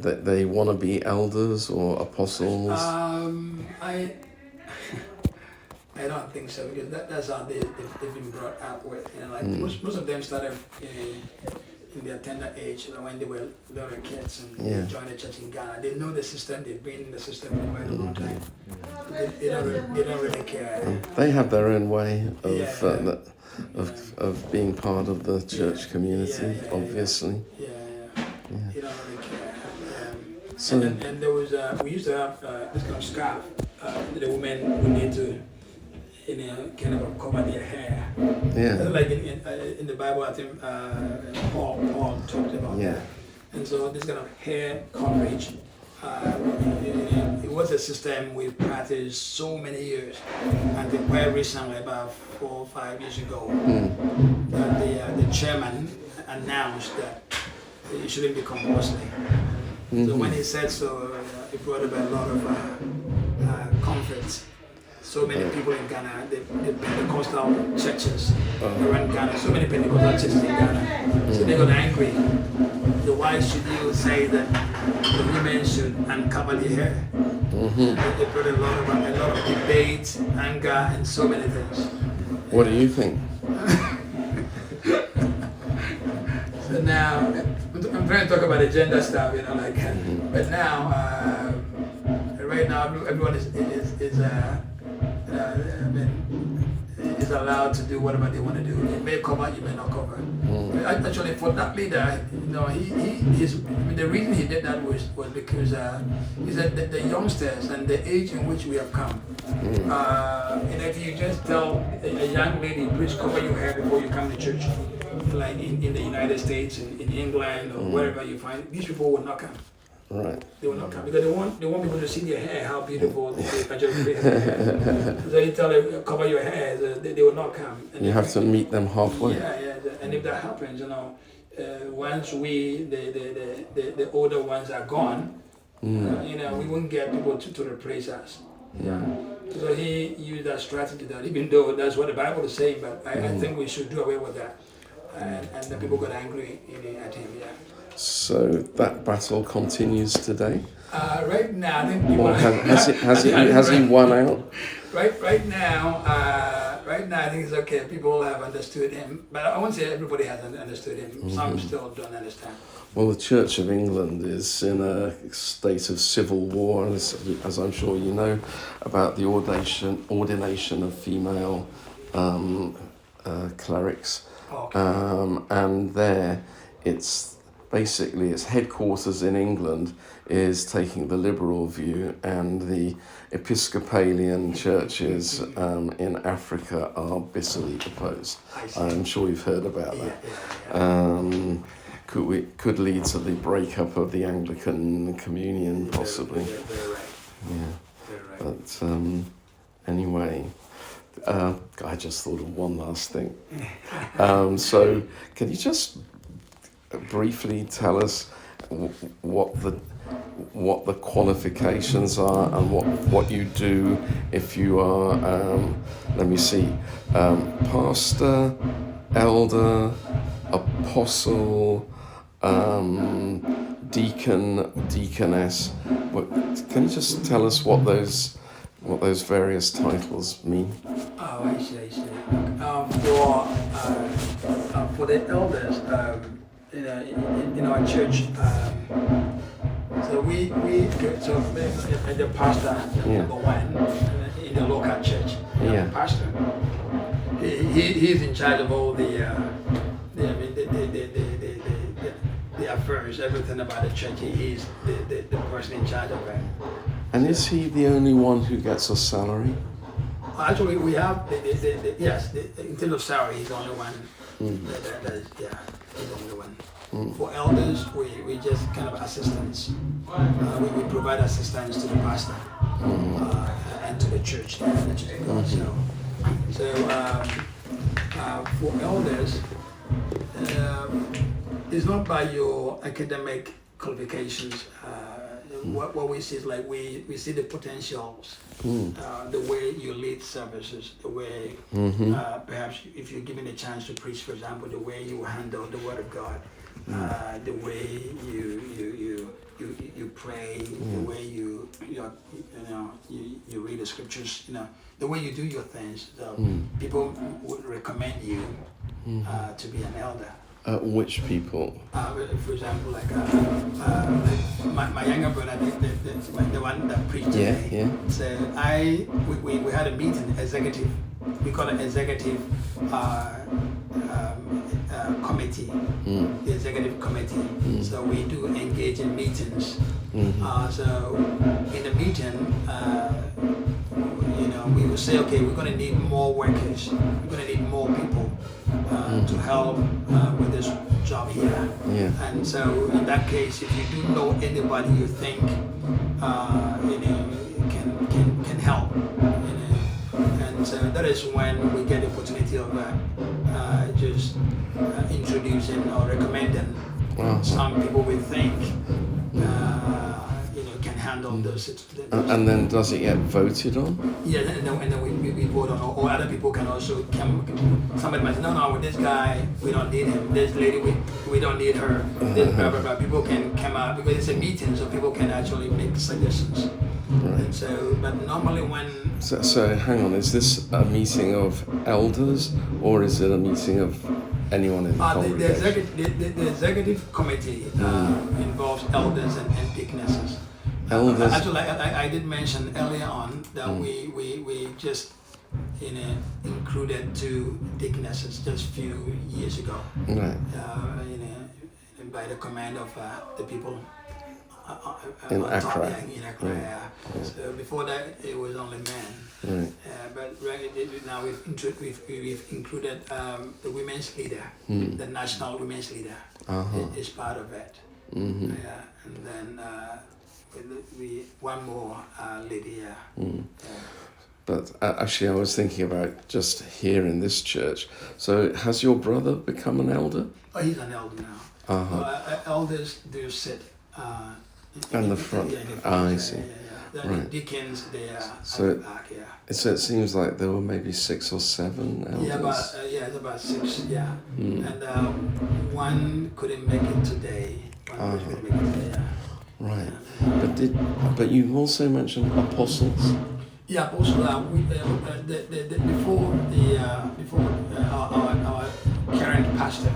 that they want to be elders or apostles? I I don't think so, because that's how they've been brought up with. You know, like most of them started in their tender age, you know, when they were little kids and they joined the church in Ghana. They know the system. They've been in the system for quite a long time. They don't really care. They have their own way of being part of the church community, obviously. They don't really care. So, and there was we used to have this kind of scarf. The women would need to, kind of cover their hair. Like in the Bible, I think Paul talked about that. And so this kind of hair coverage, it was a system we practiced so many years, until quite recently, about 4 or 5 years ago, that the chairman announced that it shouldn't be compulsory. So when he said so, it brought about a lot of conflicts. So many people in Ghana, the Pentecostal churches around Ghana, so many Pentecostal churches in Ghana. So they got angry. So why should you say that the women should uncover their hair? They brought a lot of debate, anger, and so many things. what do you think? So now, I'm trying to talk about the gender stuff, but now, right now, everyone is allowed to do whatever they want to do. You may cover, you may not cover. Actually, for that leader, the reason he did that was because he said that the youngsters and the age in which we have come. If you just tell a young lady, please cover your hair before you come to church, like in the United States, in England, or wherever you find, these people will not come. Right. They will not come because they want people to see their hair, how beautiful they actually their hair. So you tell them cover your hair, they will not come. And you have to meet them halfway. And if that happens, once we the older ones are gone, we won't get people to replace us. So he used that strategy, that even though that's what the Bible is saying, but I think we should do away with that. And the people got angry at him. So that battle continues today. Right now, I think has he won out? Right now, I think it's okay. People have understood him, but I won't say everybody has understood him. Some still don't understand. Well, the Church of England is in a state of civil war, as I'm sure you know, about the ordination of female clerics. And there, it's headquarters in England is taking the liberal view, and the Episcopalian churches in Africa are bitterly opposed. I'm sure you've heard about that. Could lead to the breakup of the Anglican Communion, possibly. But anyway, I just thought of one last thing. So, can you just briefly tell us what the qualifications are and what you do if you are pastor, elder, apostle, deacon, deaconess? Can you just tell us what those various titles mean? Oh, I see. For the elders, in our church, so the pastor, number one, in the local church, the pastor, he's in charge of all the affairs, everything about the church. He's the person in charge of it. And is he the only one who gets a salary? Actually, we have in terms of salary, he's the only one. He's the only one. For elders, we just kind of assistants. We provide assistance to the pastor and to the church. So for elders, it's not by your academic qualifications. What we see is like we see the potentials, the way you lead services, the way perhaps if you're given a chance to preach, for example, the way you handle the Word of God, the way you pray, the way you read the scriptures, the way you do your things. So people would recommend you to be an elder. Which people? For example, like my younger brother, the one that preached today. Yeah. So we had a meeting, executive. We call it executive committee. The executive committee. So we do engage in meetings. So in the meeting, we will say, okay, we're going to need more workers. We're going to need more people to help with this job here. Yeah. And so in that case, if you do know anybody you think can help, and so that is when we get the opportunity of just introducing or recommending some people we think can handle those situations. And then does it get voted on? Yeah, and then we vote on, or other people can also come. Somebody might say, no, with this guy, we don't need him. This lady, we don't need her. This blah, blah, blah. People can come out because it's a meeting, so people can actually make suggestions. Right. And so, but normally when... So hang on, is this a meeting of elders or is it a meeting of anyone in the congregation? The executive committee involves elders and deaconesses. Elders. Actually, I did mention earlier on that we just included 2 deaconesses just a few years ago. Right. By the command of the people in Accra. In Accra, yeah. So before that, it was only men. Right. But now we've included the women's leader, the national women's leader is part of it. Yeah, and then we one more lady. But actually, I was thinking about just here in this church. So has your brother become an elder? Oh, he's an elder now. Elders do sit in the front. I see. The right. deacons, they are at So the back, So it seems like there were maybe 6 or 7 elders. It's about 6, And one couldn't make it today. Couldn't make it today, Right. But you also mentioned apostles. Yeah, apostles. Before our current pastor,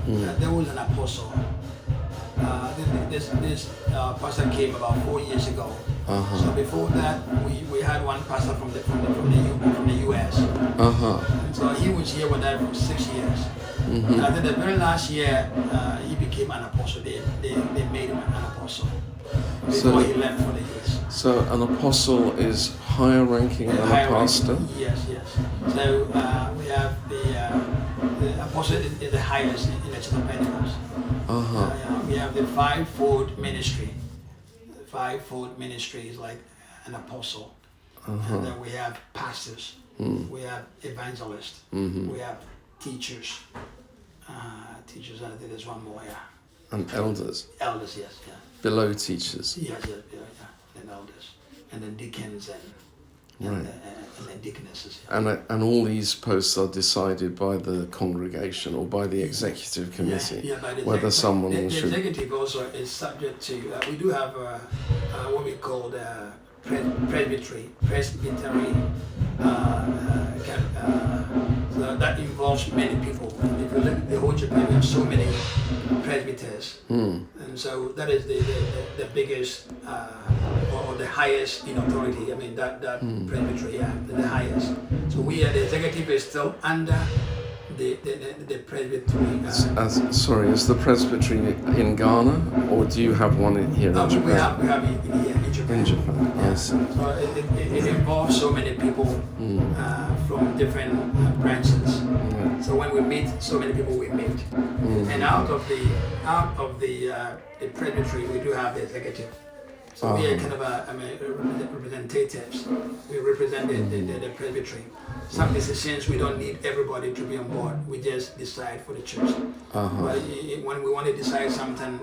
there was an apostle. This pastor came about 4 years ago. So before that, we had one pastor from the U.S. And so he was here with that for 6 years. After the very last year, he became an apostle. They made him an apostle before he left for the U.S. So an apostle is higher ranking than a pastor? Yes. So we have the apostle is the highest in the Church of Pentecost. We have the fivefold ministry. The fivefold ministry is like an apostle. And then we have pastors. We have evangelists. We have teachers. Teachers, and I think there's one more, And elders? Elders, yes. Below teachers? Yes, and elders. And then deacons and then deaconesses. And all these posts are decided by the congregation or by the executive committee, whether someone should... The executive also is subject to, we do have what we call the presbytery. So that involves many people. If you look at the whole Japan, we have so many presbyters. And so that is the biggest or the highest in authority. I mean, that presbytery, the highest. So we the executive is still under the presbytery. Sorry, is the presbytery in Ghana, or do you have one here in Japan? We have it in Japan. In Japan, yes. So it involves so many people from different branches. So when we meet, so many people we meet. And out of the presbytery, we do have the executive. So we are kind of representatives. We represent the presbytery. some decisions we don't need everybody to be on board. We just decide for the church. But when we want to decide something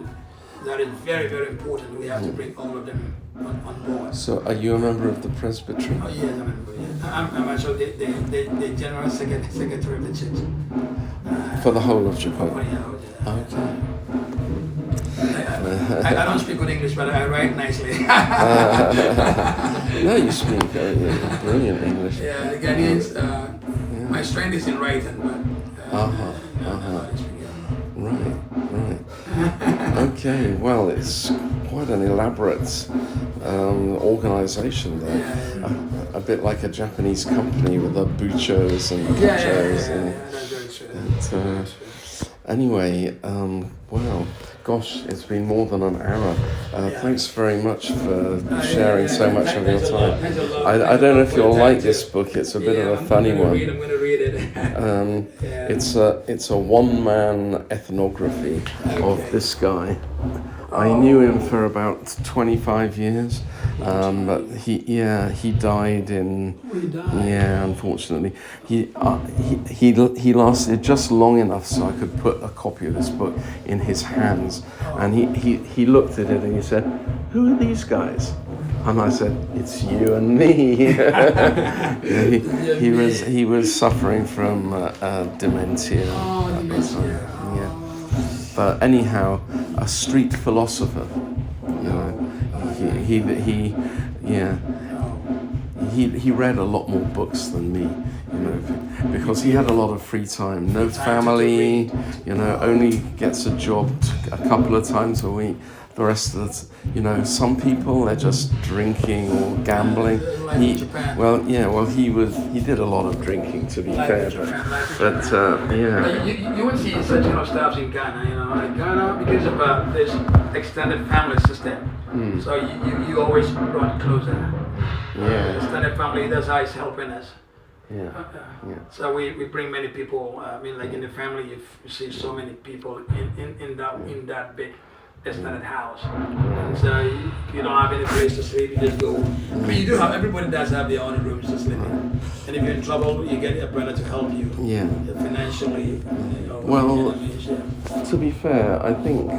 that is very, very important, we have to bring all of them on board. So, are you a member of the presbytery? Oh yes, I'm a member. Yeah. I'm actually the general secretary of the church. For the whole of Japan? Okay. I don't speak good English, but I write nicely. No, you speak brilliant English. Yeah, the Ghanaians, my strength is in writing, but Right. Okay, well, it's quite an elaborate organisation there. A bit like a Japanese company with the buchos and kuchos. That's very true. Anyway, wow, gosh, it's been more than an hour. Thanks very much for sharing so much of your time. I don't know if you'll like this book. It's a bit of a funny one. I'm going to read it. It's a one-man ethnography of this guy. I knew him for about 25 years, but he died in unfortunately he lasted just long enough so I could put a copy of this book in his hands, and he looked at it and he said, "Who are these guys?" And I said, "It's you and me." he was suffering from dementia at the time. Yeah. But anyhow, a street philosopher, you know, he read a lot more books than me, you know, because he had a lot of free time, no family, you know, only gets a job a couple of times a week. The rest of it, you know, some people, they're just drinking or gambling. He did a lot of drinking, to be fair, but yeah. You would see such kind of stuff in Ghana, you know, like Ghana, because of this extended family system. So you always brought closer. Yeah. Extended family, that's how it's helping us. Yeah. So we bring many people. I mean, like in the family, you see so many people in that big extended house. And so you don't have any place to sleep. You just go. I mean, you do have. Everybody does have their own rooms to sleep in. And if you're in trouble, you get a brother to help you. Yeah. Financially. Well, to be fair, I think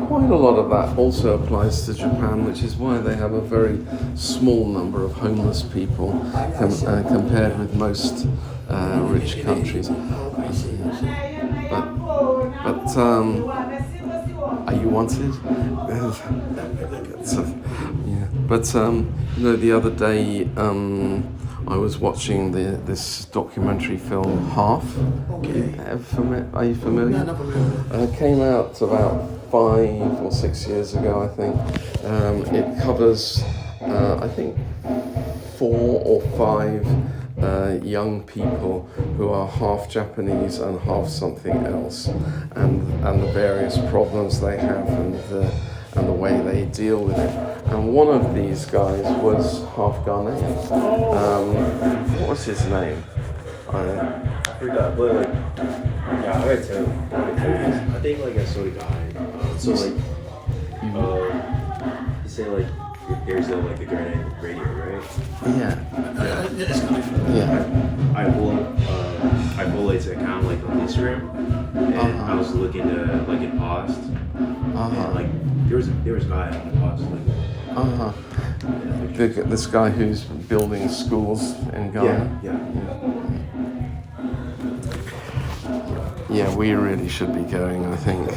quite a lot of that also applies to Japan, which is why they have a very small number of homeless people compared with most rich countries. But are you wanted? But you know, the other day I was watching this documentary film Half. Are you familiar? No, not familiar. It came out about 5 or 6 years ago, I think. It covers, I think, 4 or 5 young people who are half Japanese and half something else, and the various problems they have and the way they deal with it. And one of these guys was half Ghanaian. What was his name? I forgot, but like, yeah, I gotta tell you. I think like I saw the guy. So like, you say like there's a granite radio, right? Yeah. I pulled it to account like on Instagram, and I was looking to like it paused. And, like there was a guy on the pause like. This guy who's building schools in Ghana. Yeah. Yeah, we really should be going, I think.